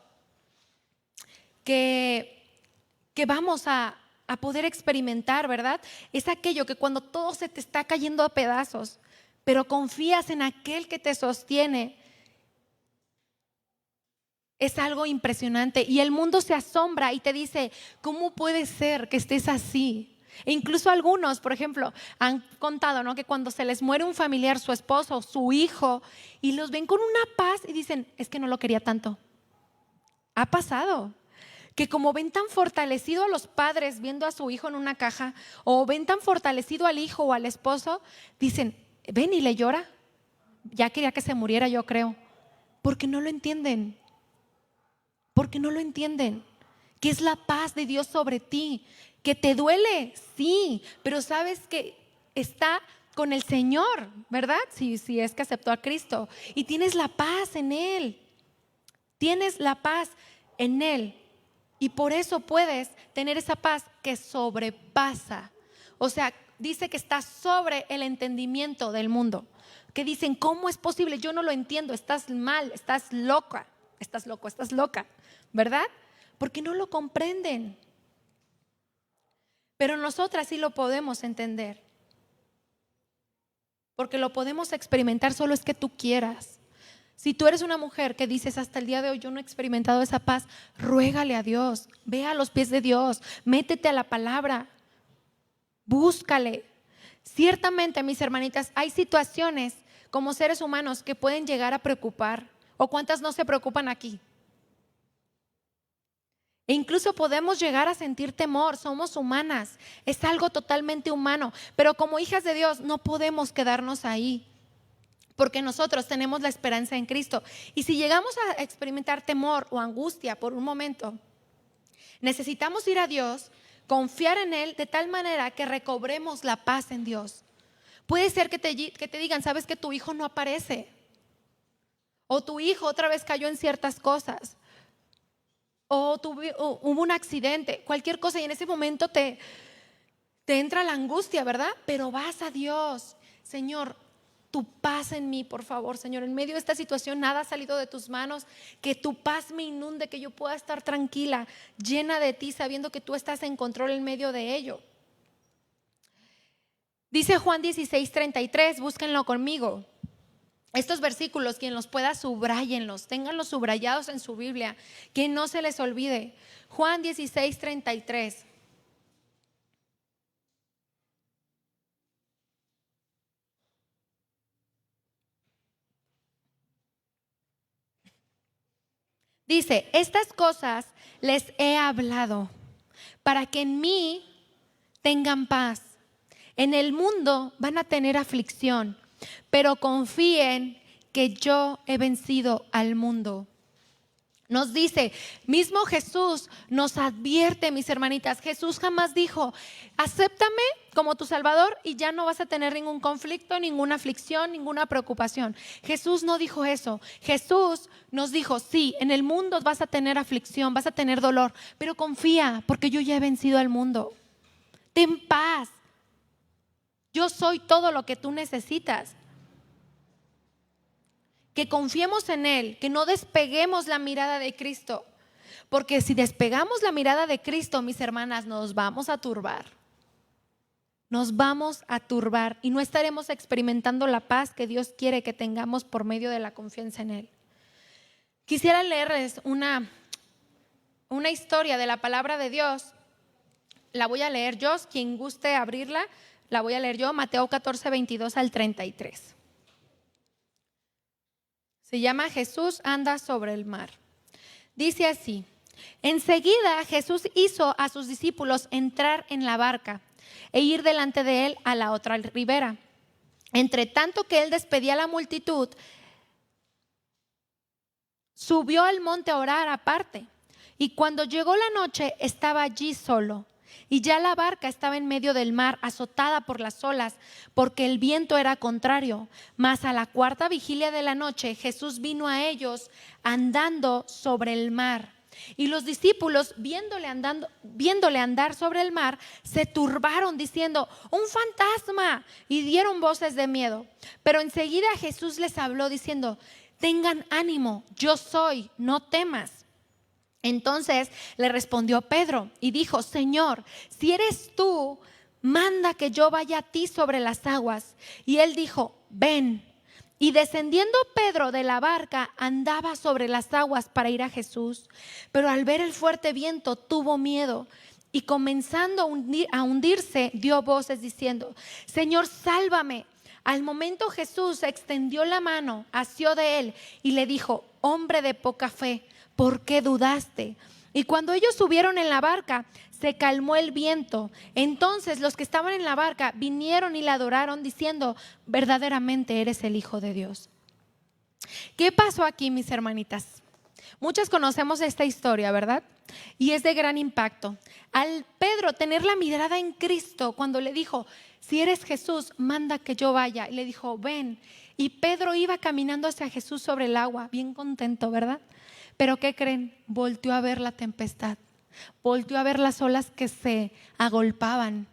que vamos a poder experimentar, ¿verdad? Es aquello que cuando todo se te está cayendo a pedazos, pero confías en aquel que te sostiene, es algo impresionante. Y el mundo se asombra y te dice, ¿cómo puede ser que estés así? E incluso algunos, por ejemplo, han contado, ¿no?, que cuando se les muere un familiar, su esposo, su hijo, y los ven con una paz y dicen, es que no lo quería tanto. Ha pasado. Que como ven tan fortalecido a los padres viendo a su hijo en una caja, o ven tan fortalecido al hijo o al esposo, dicen, ven y le llora. Ya quería que se muriera, yo creo. Porque no lo entienden. Porque no lo entienden. Que es la paz de Dios sobre ti. Que te duele, sí, pero sabes que está con el Señor, ¿verdad? Si es que aceptó a Cristo. Y tienes la paz en Él. Tienes la paz en Él. Y por eso puedes tener esa paz que sobrepasa. O sea, dice que está sobre el entendimiento del mundo. Que dicen, ¿cómo es posible? Yo no lo entiendo, estás mal, estás loca, estás loco, estás loca, ¿verdad? Porque no lo comprenden. Pero nosotras sí lo podemos entender. Porque lo podemos experimentar, solo es que tú quieras. Si tú eres una mujer que dices hasta el día de hoy yo no he experimentado esa paz, ruégale a Dios, ve a los pies de Dios, métete a la palabra, búscale. Ciertamente, mis hermanitas, hay situaciones como seres humanos que pueden llegar a preocupar. ¿O cuántas no se preocupan aquí? E incluso podemos llegar a sentir temor, somos humanas, es algo totalmente humano, pero como hijas de Dios no podemos quedarnos ahí, porque nosotros tenemos la esperanza en Cristo. Y si llegamos a experimentar temor o angustia por un momento, necesitamos ir a Dios, confiar en Él de tal manera que recobremos la paz en Dios. Puede ser que te digan, sabes que tu hijo no aparece, o tu hijo otra vez cayó en ciertas cosas, o hubo un accidente, cualquier cosa, y en ese momento te entra la angustia, ¿verdad? Pero vas a Dios, Señor, tu paz en mí, por favor, Señor, en medio de esta situación nada ha salido de tus manos, que tu paz me inunde, que yo pueda estar tranquila, llena de ti, sabiendo que tú estás en control en medio de ello. Dice Juan 16:33, búsquenlo conmigo. Estos versículos, quien los pueda, subrayenlos, ténganlos subrayados en su Biblia, que no se les olvide. Juan 16:33. Dice, estas cosas les he hablado para que en mí tengan paz. En el mundo van a tener aflicción, pero confíen que yo he vencido al mundo. Nos dice, mismo Jesús nos advierte, mis hermanitas. Jesús jamás dijo, acéptame como tu Salvador y ya no vas a tener ningún conflicto, ninguna aflicción, ninguna preocupación. Jesús no dijo eso. Jesús nos dijo, sí, en el mundo vas a tener aflicción, vas a tener dolor, pero confía porque yo ya he vencido al mundo. Ten paz. Yo soy todo lo que tú necesitas. Que confiemos en Él, que no despeguemos la mirada de Cristo. Porque si despegamos la mirada de Cristo, mis hermanas, nos vamos a turbar. Nos vamos a turbar y no estaremos experimentando la paz que Dios quiere que tengamos por medio de la confianza en Él. Quisiera leerles una historia de la palabra de Dios. La voy a leer yo, quien guste abrirla. La voy a leer yo, Mateo 14:22 al 33. Se llama Jesús anda sobre el mar. Dice así: enseguida Jesús hizo a sus discípulos entrar en la barca e ir delante de él a la otra ribera. Entre tanto que él despedía a la multitud, subió al monte a orar aparte. Y cuando llegó la noche, estaba allí solo. Y ya la barca estaba en medio del mar, azotada por las olas, porque el viento era contrario. Mas a la cuarta vigilia de la noche, Jesús vino a ellos andando sobre el mar. Y los discípulos, viéndole andar sobre el mar, se turbaron diciendo, ¡un fantasma! Y dieron voces de miedo. Pero enseguida Jesús les habló diciendo, tengan ánimo, yo soy, no temas. Entonces le respondió Pedro y dijo, Señor, si eres tú, manda que yo vaya a ti sobre las aguas. Y él dijo, ven. Y descendiendo Pedro de la barca, andaba sobre las aguas para ir a Jesús. Pero al ver el fuerte viento, tuvo miedo. Y comenzando a hundirse, dio voces diciendo, Señor, sálvame. Al momento Jesús extendió la mano, asió de él y le dijo, hombre de poca fe, ¿por qué dudaste? Y cuando ellos subieron en la barca, se calmó el viento. Entonces los que estaban en la barca vinieron y le adoraron diciendo, verdaderamente eres el Hijo de Dios. ¿Qué pasó aquí, mis hermanitas? Muchas conocemos esta historia, ¿verdad? Y es de gran impacto. Al Pedro tener la mirada en Cristo, cuando le dijo, si eres Jesús, manda que yo vaya. Y le dijo, ven. Y Pedro iba caminando hacia Jesús sobre el agua, bien contento, ¿verdad? Pero ¿qué creen? Volteó a ver la tempestad, volteó a ver las olas que se agolpaban,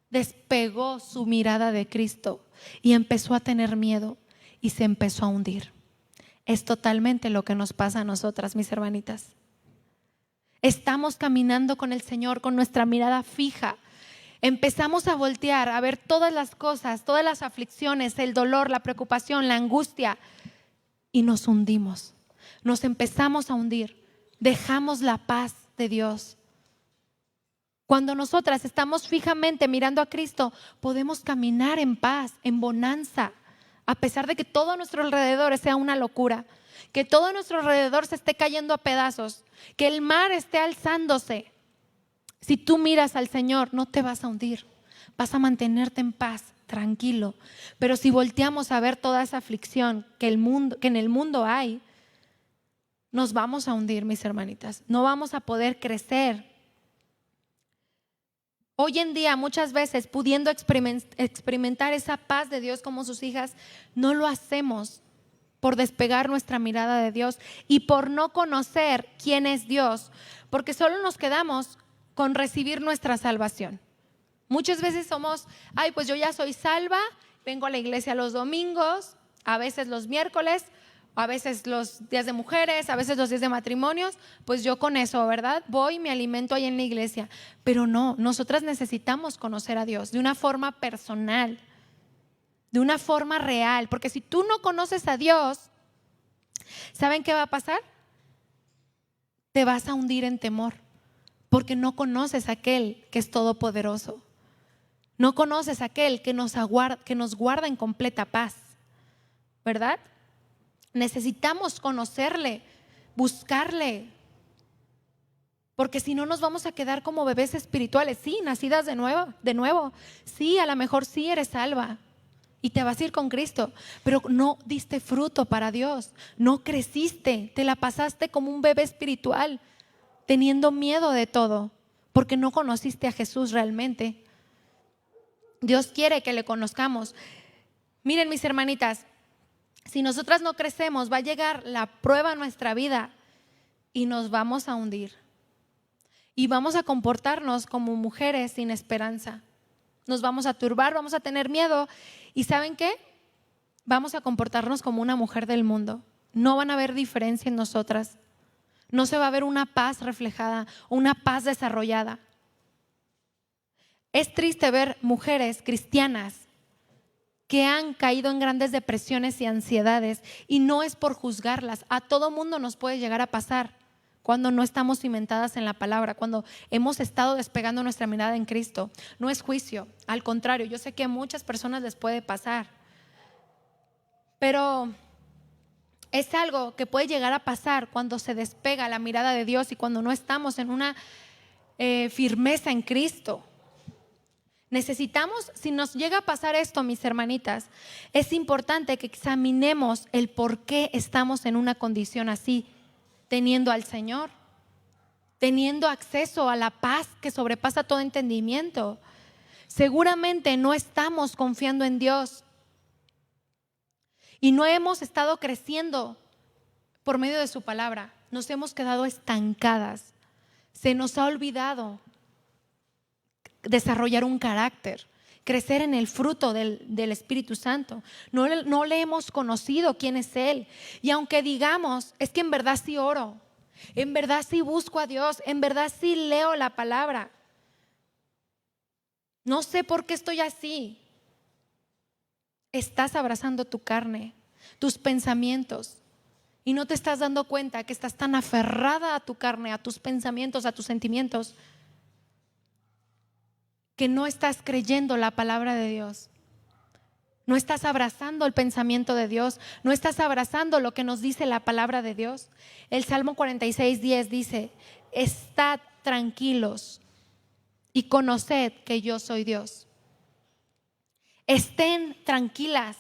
despegó su mirada de Cristo y empezó a tener miedo y se empezó a hundir. Es totalmente lo que nos pasa a nosotras, mis hermanitas. Estamos caminando con el Señor con nuestra mirada fija. Empezamos a voltear, a ver todas las cosas, todas las aflicciones, el dolor, la preocupación, la angustia. y nos hundimos. Nos empezamos a hundir. Dejamos la paz de Dios. Cuando nosotras estamos fijamente mirando a Cristo, podemos caminar en paz, en bonanza, a pesar de que todo a nuestro alrededor sea una locura, que todo a nuestro alrededor se esté cayendo a pedazos, que el mar esté alzándose. Si tú miras al Señor, no te vas a hundir, vas a mantenerte en paz, tranquilo. Pero si volteamos a ver toda esa aflicción que en el mundo hay, nos vamos a hundir, mis hermanitas. No vamos a poder crecer. Hoy en día, muchas veces, pudiendo experimentar esa paz de Dios como sus hijas, no lo hacemos por despegar nuestra mirada de Dios y por no conocer quién es Dios, porque solo nos quedamos con recibir nuestra salvación. Muchas veces somos, pues yo ya soy salva, vengo a la iglesia los domingos, a veces los miércoles, a veces los días de mujeres, a veces los días de matrimonios, pues yo con eso, ¿verdad? Voy y me alimento ahí en la iglesia. Pero no, nosotras necesitamos conocer a Dios de una forma personal, de una forma real, porque si tú no conoces a Dios, ¿saben qué va a pasar? Te vas a hundir en temor, porque no conoces a aquel que es todopoderoso. No conoces a aquel que nos guarda en completa paz, ¿verdad? Necesitamos conocerle, buscarle, porque si no nos vamos a quedar como bebés espirituales, sí, nacidas de nuevo, sí, a lo mejor sí eres salva y te vas a ir con Cristo, pero no diste fruto para Dios, no creciste, te la pasaste como un bebé espiritual, teniendo miedo de todo, porque no conociste a Jesús realmente. Dios quiere que le conozcamos. Miren, mis hermanitas, si nosotras no crecemos, va a llegar la prueba a nuestra vida y nos vamos a hundir. Y vamos a comportarnos como mujeres sin esperanza. Nos vamos a turbar, vamos a tener miedo. ¿Y saben qué? Vamos a comportarnos como una mujer del mundo. No van a haber diferencia en nosotras. No se va a ver una paz reflejada, una paz desarrollada. Es triste ver mujeres cristianas que han caído en grandes depresiones y ansiedades, y no es por juzgarlas. A todo mundo nos puede llegar a pasar cuando no estamos cimentadas en la palabra, cuando hemos estado despegando nuestra mirada en Cristo. No es juicio, al contrario, yo sé que a muchas personas les puede pasar, pero es algo que puede llegar a pasar cuando se despega la mirada de Dios y cuando no estamos en una firmeza en Cristo. Necesitamos, si nos llega a pasar esto, mis hermanitas, es importante que examinemos el por qué estamos en una condición así, teniendo al Señor, teniendo acceso a la paz que sobrepasa todo entendimiento. Seguramente no estamos confiando en Dios y no hemos estado creciendo por medio de su palabra. Nos hemos quedado estancadas. Se nos ha olvidado desarrollar un carácter, crecer en el fruto del Espíritu Santo. No le hemos conocido quién es Él. Y aunque digamos, es que en verdad sí oro, en verdad sí busco a Dios, en verdad sí leo la palabra, no sé por qué estoy así. Estás abrazando tu carne, tus pensamientos, y no te estás dando cuenta que estás tan aferrada a tu carne, a tus pensamientos, a tus sentimientos, que no estás creyendo la palabra de Dios. No estás abrazando el pensamiento de Dios, no estás abrazando lo que nos dice la palabra de Dios. El Salmo 46:10 dice: estad tranquilos y conoced que yo soy Dios. Estén tranquilas,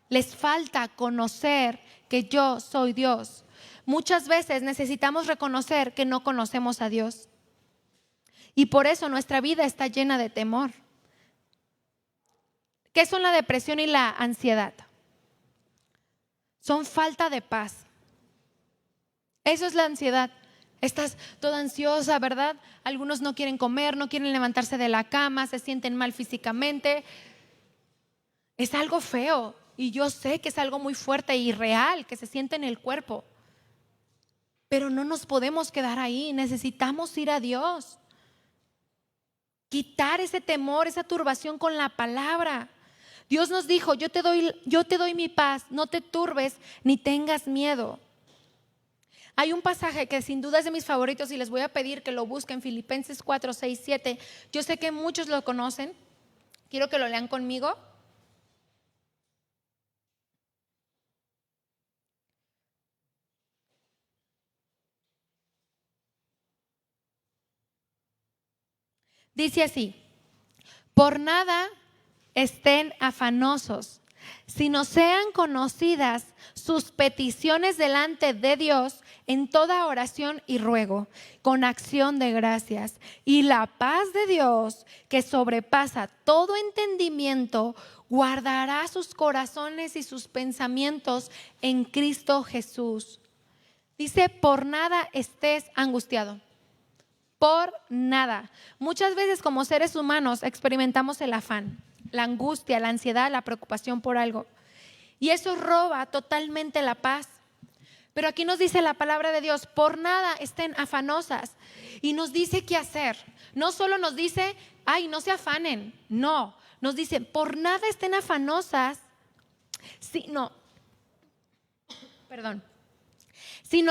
les falta conocer que yo soy Dios. Muchas veces necesitamos reconocer que no conocemos a Dios. Y por eso nuestra vida está llena de temor. ¿Qué son la depresión y la ansiedad? Son falta de paz. Eso es la ansiedad. Estás toda ansiosa, ¿verdad? Algunos no quieren comer, no quieren levantarse de la cama, se sienten mal físicamente. Es algo feo y yo sé que es algo muy fuerte y real que se siente en el cuerpo. Pero no nos podemos quedar ahí, necesitamos ir a Dios. Quitar ese temor, esa turbación con la palabra. Dios nos dijo, yo te doy mi paz, no te turbes ni tengas miedo. Hay un pasaje que sin duda es de mis favoritos y les voy a pedir que lo busquen, Filipenses 4, 6, 7. Yo sé que muchos lo conocen, quiero que lo lean conmigo. Dice así: por nada estén afanosos, sino sean conocidas sus peticiones delante de Dios en toda oración y ruego, con acción de gracias. Y la paz de Dios, que sobrepasa todo entendimiento, guardará sus corazones y sus pensamientos en Cristo Jesús. Dice, por nada estés angustiado. Por nada. Muchas veces como seres humanos experimentamos el afán, la angustia, la ansiedad, la preocupación por algo. Y eso roba totalmente la paz. Pero aquí nos dice la palabra de Dios, por nada estén afanosas. Y nos dice qué hacer. No solo nos dice, ay, no se afanen. No, nos dice, por nada estén afanosas, sino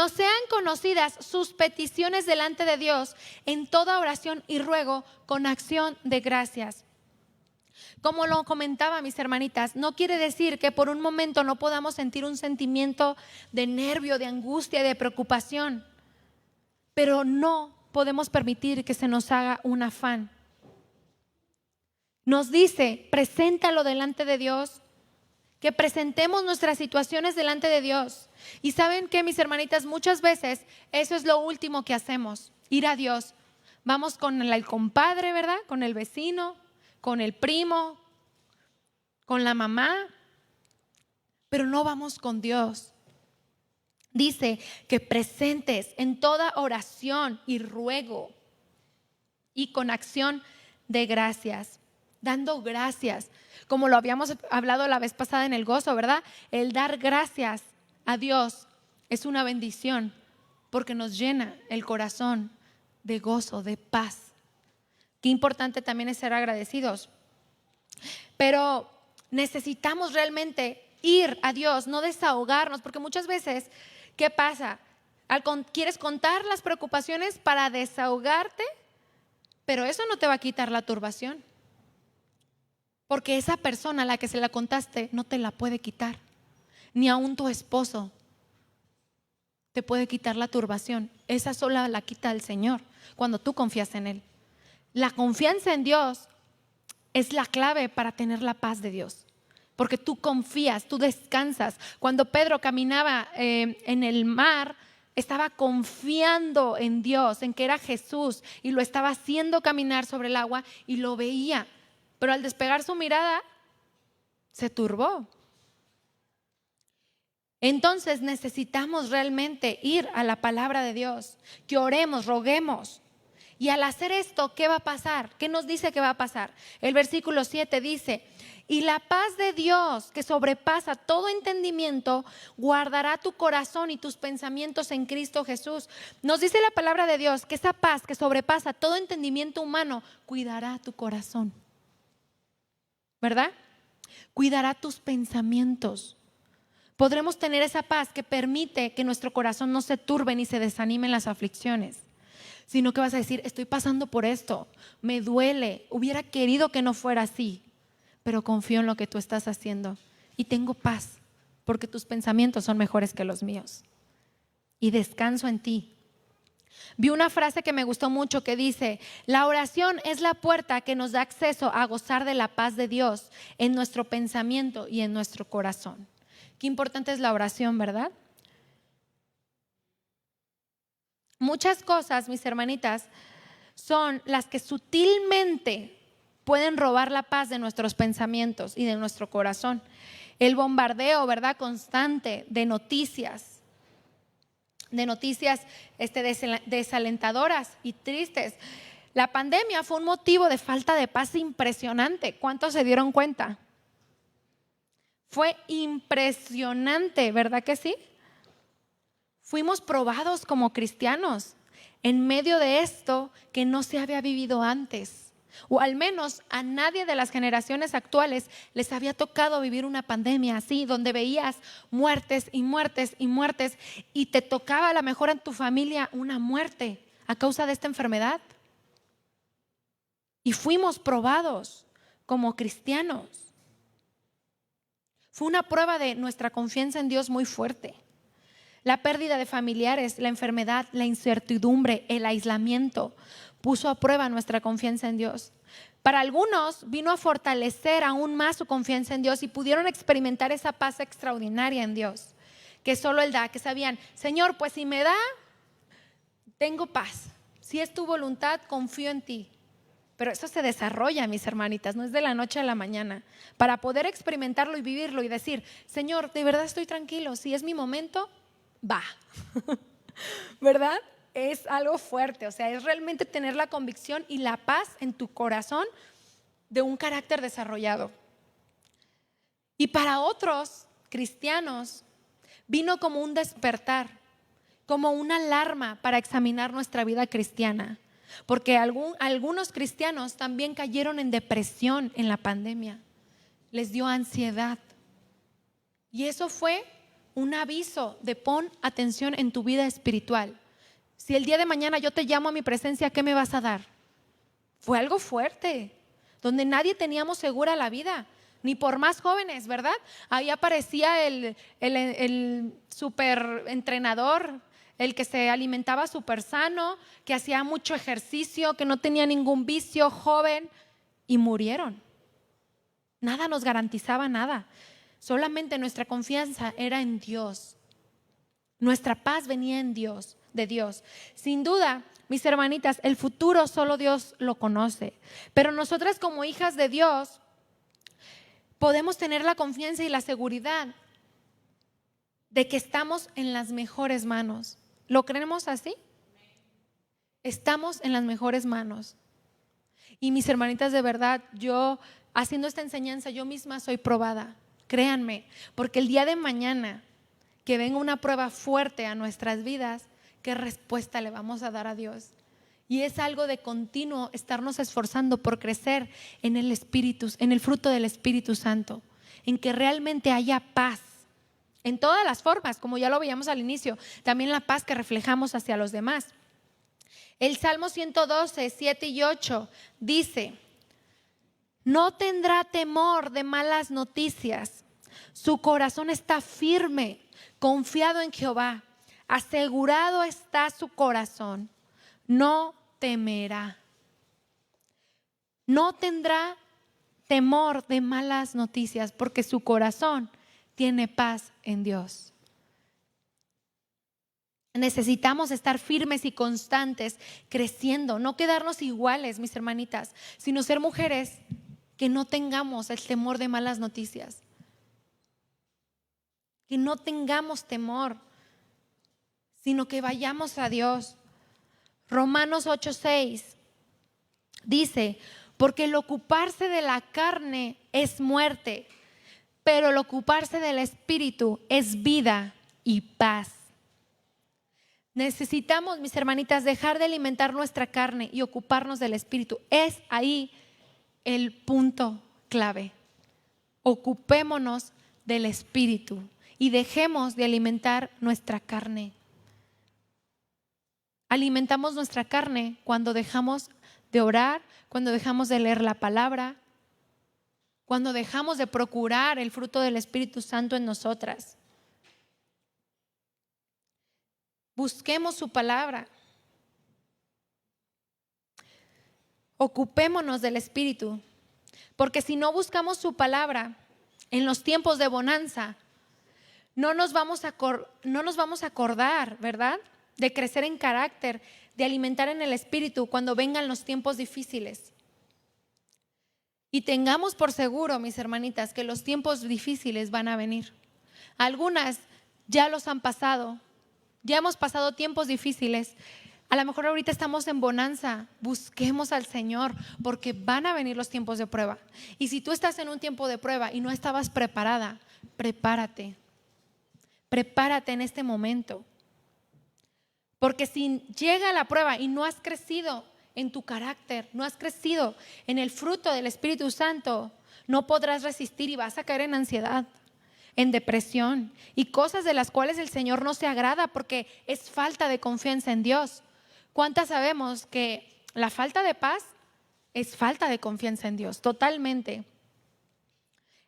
sean conocidas sus peticiones delante de Dios en toda oración y ruego con acción de gracias. Como lo comentaba mis hermanitas, no quiere decir que por un momento no podamos sentir un sentimiento de nervio, de angustia, de preocupación, pero no podemos permitir que se nos haga un afán. Nos dice, preséntalo delante de Dios, que presentemos nuestras situaciones delante de Dios. Y saben que, mis hermanitas, muchas veces eso es lo último que hacemos, ir a Dios. Vamos con el compadre, ¿verdad? Con el vecino, con el primo, con la mamá, pero no vamos con Dios. Dice que presentes en toda oración y ruego y con acción de gracias, dando gracias, como lo habíamos hablado la vez pasada en el gozo, ¿verdad? El dar gracias a Dios es una bendición porque nos llena el corazón de gozo, de paz. Qué importante también es ser agradecidos. Pero necesitamos realmente ir a Dios, no desahogarnos, porque muchas veces, ¿qué pasa? Quieres contar las preocupaciones para desahogarte, pero eso no te va a quitar la turbación. Porque esa persona a la que se la contaste no te la puede quitar. Ni aún tu esposo te puede quitar la turbación. Esa sola la quita el Señor cuando tú confías en Él. La confianza en Dios es la clave para tener la paz de Dios. Porque tú confías, tú descansas. Cuando Pedro caminaba en el mar, estaba confiando en Dios, en que era Jesús, y lo estaba haciendo caminar sobre el agua y lo veía. Pero al despegar su mirada, se turbó. Entonces necesitamos realmente ir a la palabra de Dios, que oremos, roguemos. Y al hacer esto, ¿qué va a pasar? ¿Qué nos dice que va a pasar? El versículo 7 dice, y la paz de Dios, que sobrepasa todo entendimiento, guardará tu corazón y tus pensamientos en Cristo Jesús. Nos dice la palabra de Dios que esa paz que sobrepasa todo entendimiento humano, cuidará tu corazón. ¿Verdad? Cuidará tus pensamientos. Podremos tener esa paz que permite que nuestro corazón no se turbe ni se desanime en las aflicciones, sino que vas a decir, estoy pasando por esto, me duele, hubiera querido que no fuera así, pero confío en lo que tú estás haciendo y tengo paz porque tus pensamientos son mejores que los míos y descanso en ti. Vi una frase que me gustó mucho que dice, la oración es la puerta que nos da acceso a gozar de la paz de Dios en nuestro pensamiento y en nuestro corazón. Qué importante es la oración, ¿verdad? Muchas cosas, mis hermanitas, son las que sutilmente pueden robar la paz de nuestros pensamientos y de nuestro corazón. El bombardeo, ¿verdad?, constante de noticias desalentadoras y tristes. La pandemia fue un motivo de falta de paz impresionante. ¿Cuántos se dieron cuenta? Fue impresionante, ¿verdad que sí? Fuimos probados como cristianos en medio de esto que no se había vivido antes. O al menos a nadie de las generaciones actuales les había tocado vivir una pandemia así, donde veías muertes y muertes y muertes, y te tocaba a lo mejor en tu familia una muerte a causa de esta enfermedad. Y fuimos probados como cristianos. Fue una prueba de nuestra confianza en Dios muy fuerte. La pérdida de familiares, la enfermedad, la incertidumbre, el aislamiento puso a prueba nuestra confianza en Dios. Para algunos vino a fortalecer aún más su confianza en Dios y pudieron experimentar esa paz extraordinaria en Dios, que solo Él da, que sabían, Señor, pues si me da, tengo paz. Si es tu voluntad, confío en ti. Pero eso se desarrolla, mis hermanitas, no es de la noche a la mañana. Para poder experimentarlo y vivirlo y decir, Señor, de verdad estoy tranquilo, si es mi momento, va. ¿Verdad? Es algo fuerte, o sea, es realmente tener la convicción y la paz en tu corazón de un carácter desarrollado. Y para otros cristianos vino como un despertar, como una alarma para examinar nuestra vida cristiana. Porque algunos cristianos también cayeron en depresión en la pandemia, les dio ansiedad. Y eso fue un aviso de pon atención en tu vida espiritual. Si el día de mañana yo te llamo a mi presencia, ¿qué me vas a dar? Fue algo fuerte, donde nadie teníamos segura la vida, ni por más jóvenes, ¿verdad? Ahí aparecía el super entrenador, el que se alimentaba súper sano, que hacía mucho ejercicio, que no tenía ningún vicio, joven, y murieron. Nada nos garantizaba nada. Solamente nuestra confianza era en Dios. Nuestra paz venía en Dios, de Dios. Sin duda, mis hermanitas, el futuro solo Dios lo conoce. Pero nosotras como hijas de Dios podemos tener la confianza y la seguridad de que estamos en las mejores manos. ¿Lo creemos así? Estamos en las mejores manos. Y mis hermanitas, de verdad, yo haciendo esta enseñanza, yo misma soy probada. Créanme, porque el día de mañana que venga una prueba fuerte a nuestras vidas, ¿qué respuesta le vamos a dar a Dios? Y es algo de continuo estarnos esforzando por crecer en el Espíritu, en el fruto del Espíritu Santo, en que realmente haya paz. En todas las formas, como ya lo veíamos al inicio, también la paz que reflejamos hacia los demás. El Salmo 112, 7 y 8 dice, no tendrá temor de malas noticias, su corazón está firme, confiado en Jehová, asegurado está su corazón, no temerá. No tendrá temor de malas noticias porque su corazón tiene paz en Dios. Necesitamos estar firmes y constantes, creciendo, no quedarnos iguales, mis hermanitas, sino ser mujeres que no tengamos el temor de malas noticias, que no tengamos temor, sino que vayamos a Dios. Romanos 8:6 dice, porque el ocuparse de la carne es muerte, pero el ocuparse del Espíritu es vida y paz. Necesitamos, mis hermanitas, dejar de alimentar nuestra carne y ocuparnos del Espíritu. Es ahí el punto clave. Ocupémonos del Espíritu y dejemos de alimentar nuestra carne. Alimentamos nuestra carne cuando dejamos de orar, cuando dejamos de leer la palabra, cuando dejamos de procurar el fruto del Espíritu Santo en nosotras. Busquemos su palabra. Ocupémonos del Espíritu, porque si no buscamos su palabra en los tiempos de bonanza, no nos vamos a acordar, ¿verdad? De crecer en carácter, de alimentar en el Espíritu cuando vengan los tiempos difíciles. Y tengamos por seguro, mis hermanitas, que los tiempos difíciles van a venir. Algunas ya los han pasado. Ya hemos pasado tiempos difíciles. A lo mejor ahorita estamos en bonanza. Busquemos al Señor porque van a venir los tiempos de prueba. Y si tú estás en un tiempo de prueba y no estabas preparada, prepárate. Prepárate en este momento. Porque si llega la prueba y no has crecido en tu carácter, no has crecido en el fruto del Espíritu Santo, no podrás resistir y vas a caer en ansiedad, en depresión y cosas de las cuales el Señor no se agrada porque es falta de confianza en Dios. ¿Cuántas sabemos que la falta de paz es falta de confianza en Dios? Totalmente.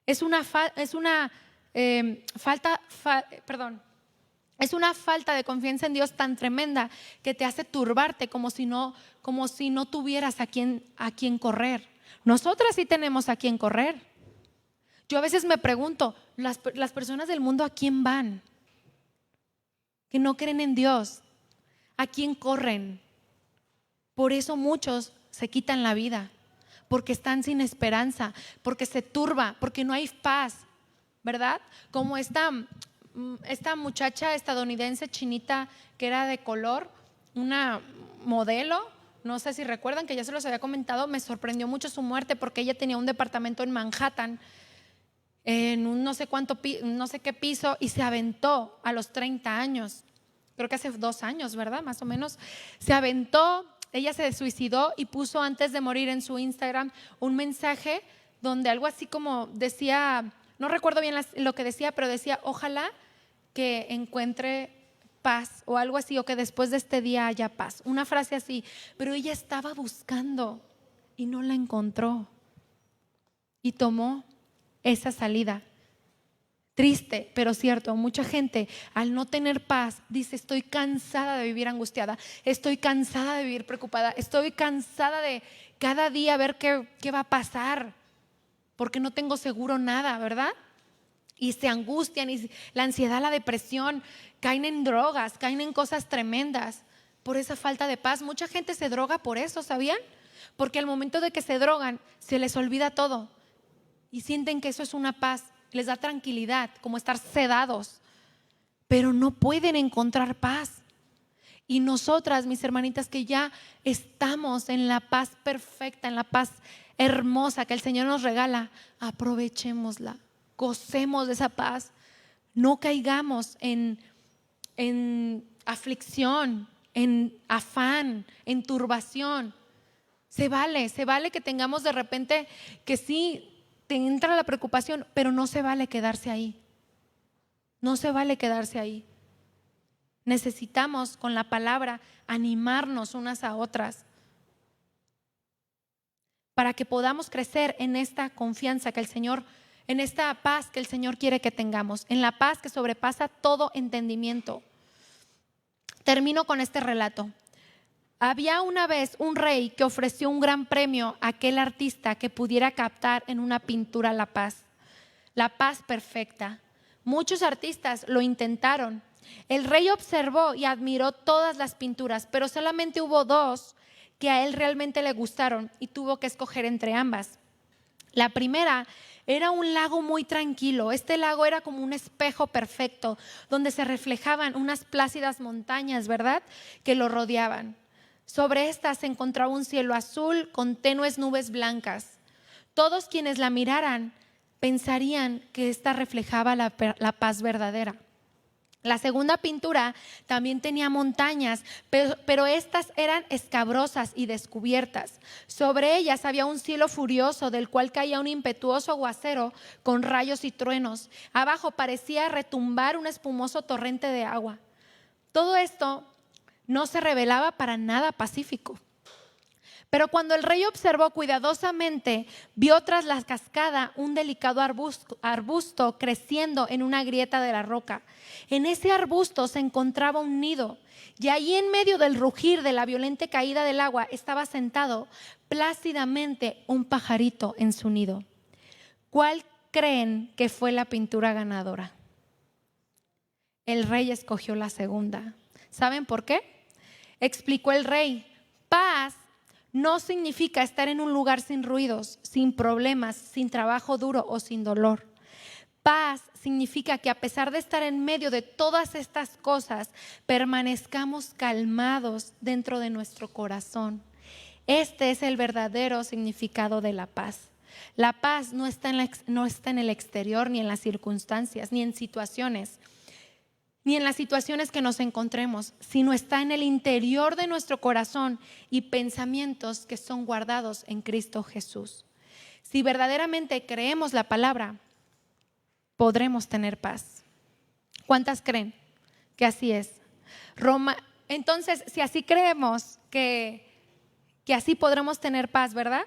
Es una falta de confianza en Dios tan tremenda que te hace turbarte como si no tuvieras a quien correr. Nosotras sí tenemos a quien correr. Yo a veces me pregunto, las personas del mundo, ¿a quién van? Que no creen en Dios, ¿a quién corren? Por eso muchos se quitan la vida, porque están sin esperanza, porque se turba, porque no hay paz, ¿verdad? Como esta muchacha estadounidense chinita que era de color, una modelo, no sé si recuerdan que ya se los había comentado, me sorprendió mucho su muerte porque ella tenía un departamento en Manhattan, en un no sé qué piso, y se aventó a los 30 años, creo que hace 2 años, ¿verdad? Más o menos, se aventó. Ella se suicidó y puso antes de morir en su Instagram un mensaje donde algo así como decía, no recuerdo bien lo que decía, pero decía, ojalá que encuentre paz o algo así, o que después de este día haya paz. Una frase así, pero ella estaba buscando y no la encontró y tomó esa salida. Triste, pero cierto, mucha gente al no tener paz dice, estoy cansada de vivir angustiada, estoy cansada de vivir preocupada, estoy cansada de cada día ver qué va a pasar, porque no tengo seguro nada, ¿verdad? Y se angustian, y la ansiedad, la depresión, caen en drogas, caen en cosas tremendas por esa falta de paz. Mucha gente se droga por eso, ¿sabían? Porque al momento de que se drogan se les olvida todo y sienten que eso es una paz. Les da tranquilidad, como estar sedados, pero no pueden encontrar paz. Y nosotras, mis hermanitas, que ya estamos en la paz perfecta, en la paz hermosa que el Señor nos regala, aprovechémosla, gocemos de esa paz, no caigamos en aflicción, en afán, en turbación. Se vale que tengamos de repente que sí, te entra la preocupación, pero no se vale quedarse ahí. No se vale quedarse ahí. Necesitamos con la palabra animarnos unas a otras para que podamos crecer en esta confianza que el Señor, en esta paz que el Señor quiere que tengamos, en la paz que sobrepasa todo entendimiento. Termino con este relato. Había una vez un rey que ofreció un gran premio a aquel artista que pudiera captar en una pintura la paz perfecta. Muchos artistas lo intentaron. El rey observó y admiró todas las pinturas, pero solamente hubo 2 que a él realmente le gustaron y tuvo que escoger entre ambas. La primera era un lago muy tranquilo. Este lago era como un espejo perfecto donde se reflejaban unas plácidas montañas, ¿verdad?, que lo rodeaban. Sobre estas se encontraba un cielo azul con tenues nubes blancas. Todos quienes la miraran pensarían que esta reflejaba la paz verdadera. La segunda pintura también tenía montañas, pero estas eran escabrosas y descubiertas. Sobre ellas había un cielo furioso del cual caía un impetuoso aguacero con rayos y truenos. Abajo parecía retumbar un espumoso torrente de agua. Todo esto no se revelaba para nada pacífico. Pero cuando el rey observó cuidadosamente, vio tras la cascada un delicado arbusto creciendo en una grieta de la roca. En ese arbusto se encontraba un nido, y ahí en medio del rugir de la violenta caída del agua estaba sentado plácidamente un pajarito en su nido. ¿Cuál creen que fue la pintura ganadora? El rey escogió la segunda. ¿Saben por qué? Explicó el rey: paz no significa estar en un lugar sin ruidos, sin problemas, sin trabajo duro o sin dolor. Paz significa que a pesar de estar en medio de todas estas cosas, permanezcamos calmados dentro de nuestro corazón. Este es el verdadero significado de la paz. La paz no está en el exterior, ni en las circunstancias, ni en situaciones. ni en las situaciones que nos encontremos, sino está en el interior de nuestro corazón y pensamientos que son guardados en Cristo Jesús. Si verdaderamente creemos la palabra, podremos tener paz. ¿Cuántas creen que así es? Entonces, si así creemos que así podremos tener paz, ¿verdad?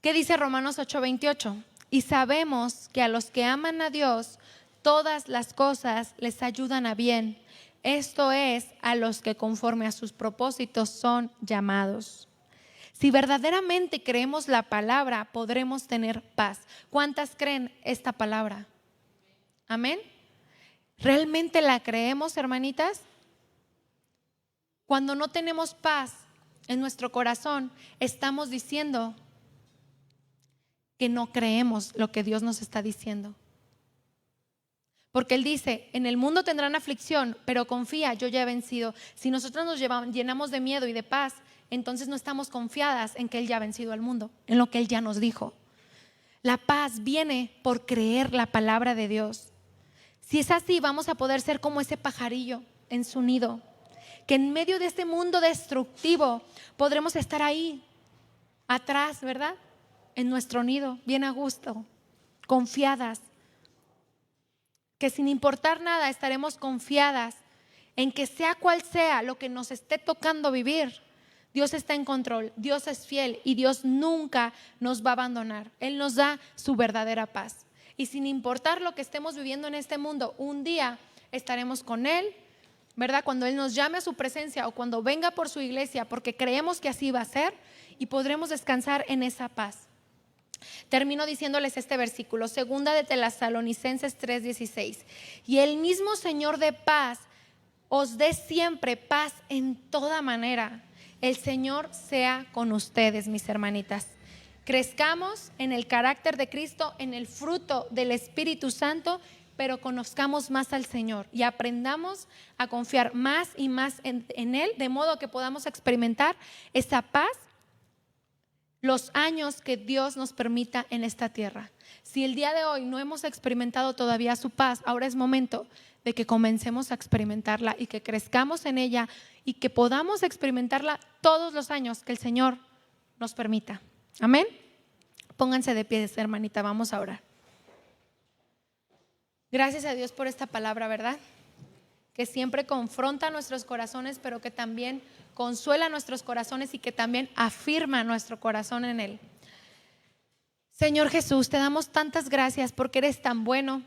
¿Qué dice Romanos 8:28? Y sabemos que a los que aman a Dios, todas las cosas les ayudan a bien. Esto es, a los que conforme a sus propósitos son llamados. Si verdaderamente creemos la palabra, podremos tener paz. ¿Cuántas creen esta palabra? Amén. ¿Realmente la creemos, hermanitas? Cuando no tenemos paz en nuestro corazón, estamos diciendo que no creemos lo que Dios nos está diciendo. Porque Él dice, en el mundo tendrán aflicción, pero confía, yo ya he vencido. Si nosotros nos llenamos de miedo y de paz, entonces no estamos confiadas en que Él ya ha vencido al mundo, en lo que Él ya nos dijo. La paz viene por creer la palabra de Dios. Si es así, vamos a poder ser como ese pajarillo en su nido, que en medio de este mundo destructivo podremos estar ahí, atrás, ¿verdad? En nuestro nido, bien a gusto, confiadas. Que sin importar nada estaremos confiadas en que sea cual sea lo que nos esté tocando vivir, Dios está en control, Dios es fiel y Dios nunca nos va a abandonar. Él nos da su verdadera paz. Y sin importar lo que estemos viviendo en este mundo, un día estaremos con Él, ¿verdad? Cuando Él nos llame a su presencia o cuando venga por su iglesia, porque creemos que así va a ser, y podremos descansar en esa paz. Termino diciéndoles este versículo, 2 de Tesalonicenses 3:16. Y el mismo Señor de paz os dé siempre paz en toda manera. El Señor sea con ustedes, mis hermanitas. Crezcamos en el carácter de Cristo, en el fruto del Espíritu Santo, pero conozcamos más al Señor y aprendamos a confiar más y más en Él, de modo que podamos experimentar esa paz los años que Dios nos permita en esta tierra. Si el día de hoy no hemos experimentado todavía su paz, ahora es momento de que comencemos a experimentarla y que crezcamos en ella y que podamos experimentarla todos los años que el Señor nos permita. Amén. Pónganse de pie, hermanita, vamos a orar. Gracias a Dios por esta palabra, ¿verdad? Que siempre confronta nuestros corazones, pero que también consuela nuestros corazones y que también afirma nuestro corazón en Él. Señor Jesús, te damos tantas gracias porque eres tan bueno,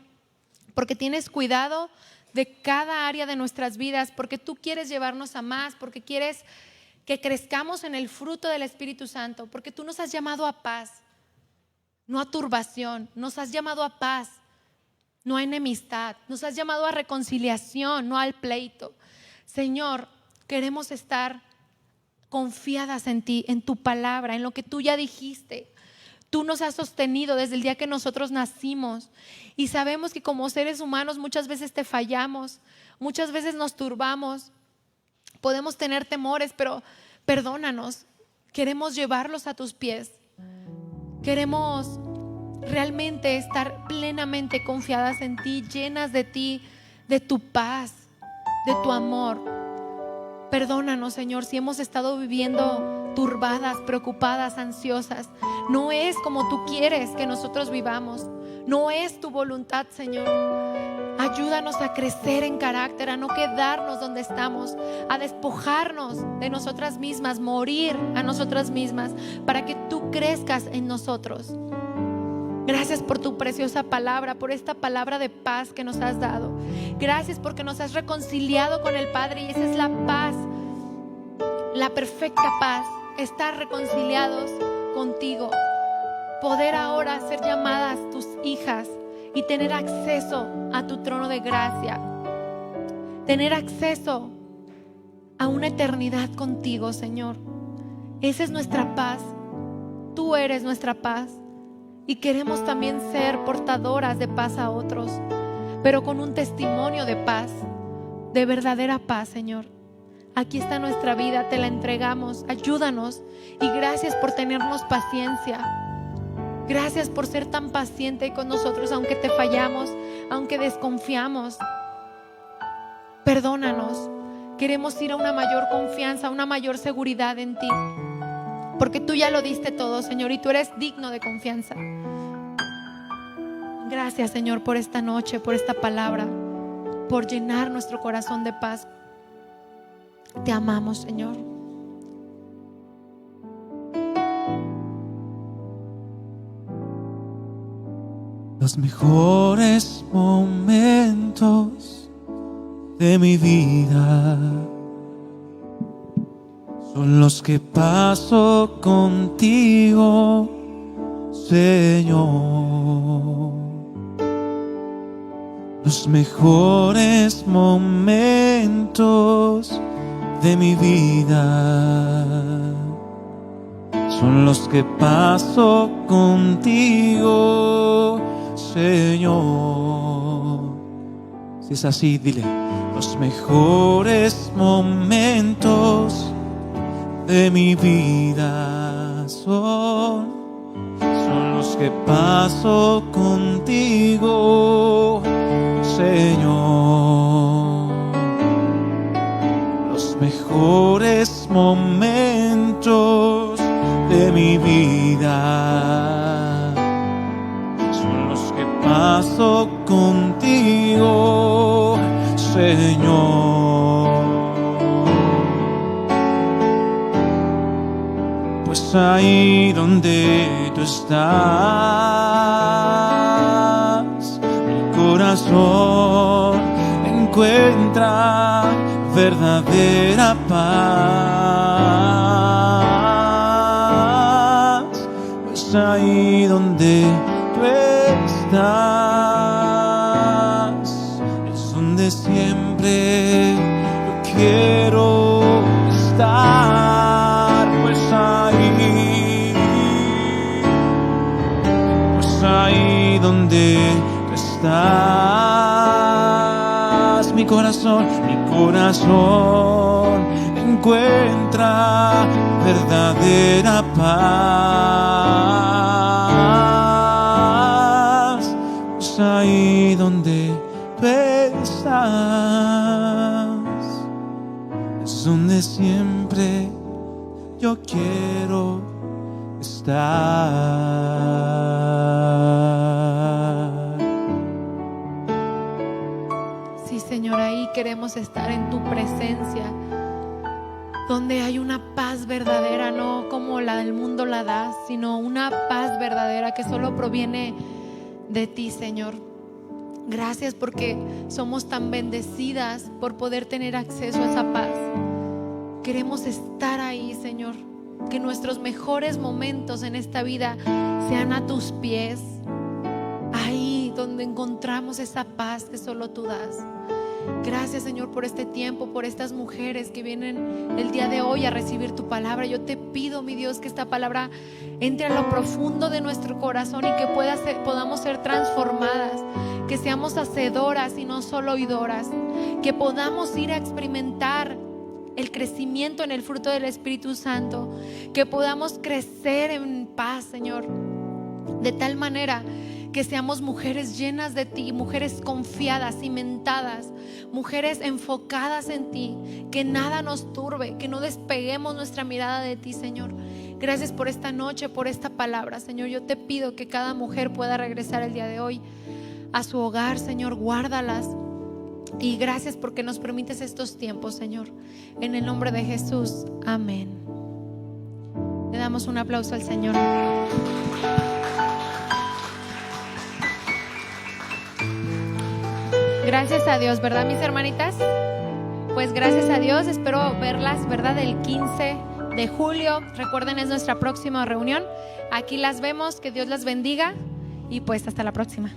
porque tienes cuidado de cada área de nuestras vidas, porque tú quieres llevarnos a más, porque quieres que crezcamos en el fruto del Espíritu Santo, porque tú nos has llamado a paz, no a turbación, nos has llamado a paz, no a enemistad, nos has llamado a reconciliación, no al pleito. Señor, queremos estar confiadas en ti, en tu palabra, en lo que tú ya dijiste. Tú nos has sostenido desde el día que nosotros nacimos y sabemos que como seres humanos muchas veces te fallamos, muchas veces nos turbamos, podemos tener temores, pero perdónanos. Queremos llevarlos a tus pies. Queremos realmente estar plenamente confiadas en ti, llenas de ti, de tu paz, de tu amor. Perdónanos, Señor, si hemos estado viviendo turbadas, preocupadas, ansiosas. No es como tú quieres que nosotros vivamos. No es tu voluntad, Señor. Ayúdanos a crecer en carácter, a no quedarnos donde estamos, a despojarnos de nosotras mismas, morir a nosotras mismas, para que tú crezcas en nosotros. Gracias por tu preciosa palabra, por esta palabra de paz que nos has dado. Gracias porque nos has reconciliado con el Padre y esa es la paz, la perfecta paz, estar reconciliados contigo. Poder ahora ser llamadas tus hijas y tener acceso a tu trono de gracia. Tener acceso a una eternidad contigo, Señor. Esa es nuestra paz. Tú eres nuestra paz. Y queremos también ser portadoras de paz a otros, pero con un testimonio de paz, de verdadera paz, Señor. Aquí está nuestra vida, te la entregamos, ayúdanos y gracias por tenernos paciencia. Gracias por ser tan paciente con nosotros aunque te fallamos, aunque desconfiamos. Perdónanos. Queremos ir a una mayor confianza, a una mayor seguridad en ti, porque tú ya lo diste todo, Señor, y tú eres digno de confianza. Gracias, Señor, por esta noche, por esta palabra, por llenar nuestro corazón de paz. Te amamos, Señor. Los mejores momentos de mi vida son los que paso contigo, Señor. Los mejores momentos de mi vida son los que paso contigo, Señor. Si es así, dile: los mejores momentos de mi vida son los que paso contigo, Señor. Los mejores momentos de mi vida son los que paso contigo, Señor. Pues ahí donde tú estás, mi corazón encuentra verdadera paz. Pues ahí donde tú estás es donde siempre yo quiero estar. Pues ahí donde tú estás, mi corazón encuentra verdadera paz. Pues ahí donde tú estás es donde siempre yo quiero estar. Sí, Señor, ahí queremos estar en tu presencia, donde hay una paz verdadera, no como la del mundo la da, sino una paz verdadera que solo proviene de ti, Señor. Gracias porque somos tan bendecidas por poder tener acceso a esa paz. Queremos estar ahí, Señor. Que nuestros mejores momentos en esta vida sean a tus pies, ahí donde encontramos esa paz que solo tú das. Gracias, Señor, por este tiempo, por estas mujeres que vienen el día de hoy a recibir tu palabra. Yo te pido, mi Dios, que esta palabra entre a lo profundo de nuestro corazón y que podamos ser transformadas, que seamos hacedoras y no solo oidoras, que podamos ir a experimentar el crecimiento en el fruto del Espíritu Santo, que podamos crecer en paz, Señor, de tal manera que seamos mujeres llenas de ti, mujeres confiadas, cimentadas, mujeres enfocadas en ti, que nada nos turbe, que no despeguemos nuestra mirada de ti, Señor. Gracias por esta noche, por esta palabra, Señor. Yo te pido que cada mujer pueda regresar el día de hoy a su hogar, Señor. Guárdalas. Y gracias porque nos permites estos tiempos, Señor. En el nombre de Jesús, amén. Le damos un aplauso al Señor. Gracias a Dios, ¿verdad, mis hermanitas? Pues gracias a Dios, espero verlas, ¿verdad? El 15 de julio. Recuerden, es nuestra próxima reunión. Aquí las vemos, que Dios las bendiga y pues hasta la próxima.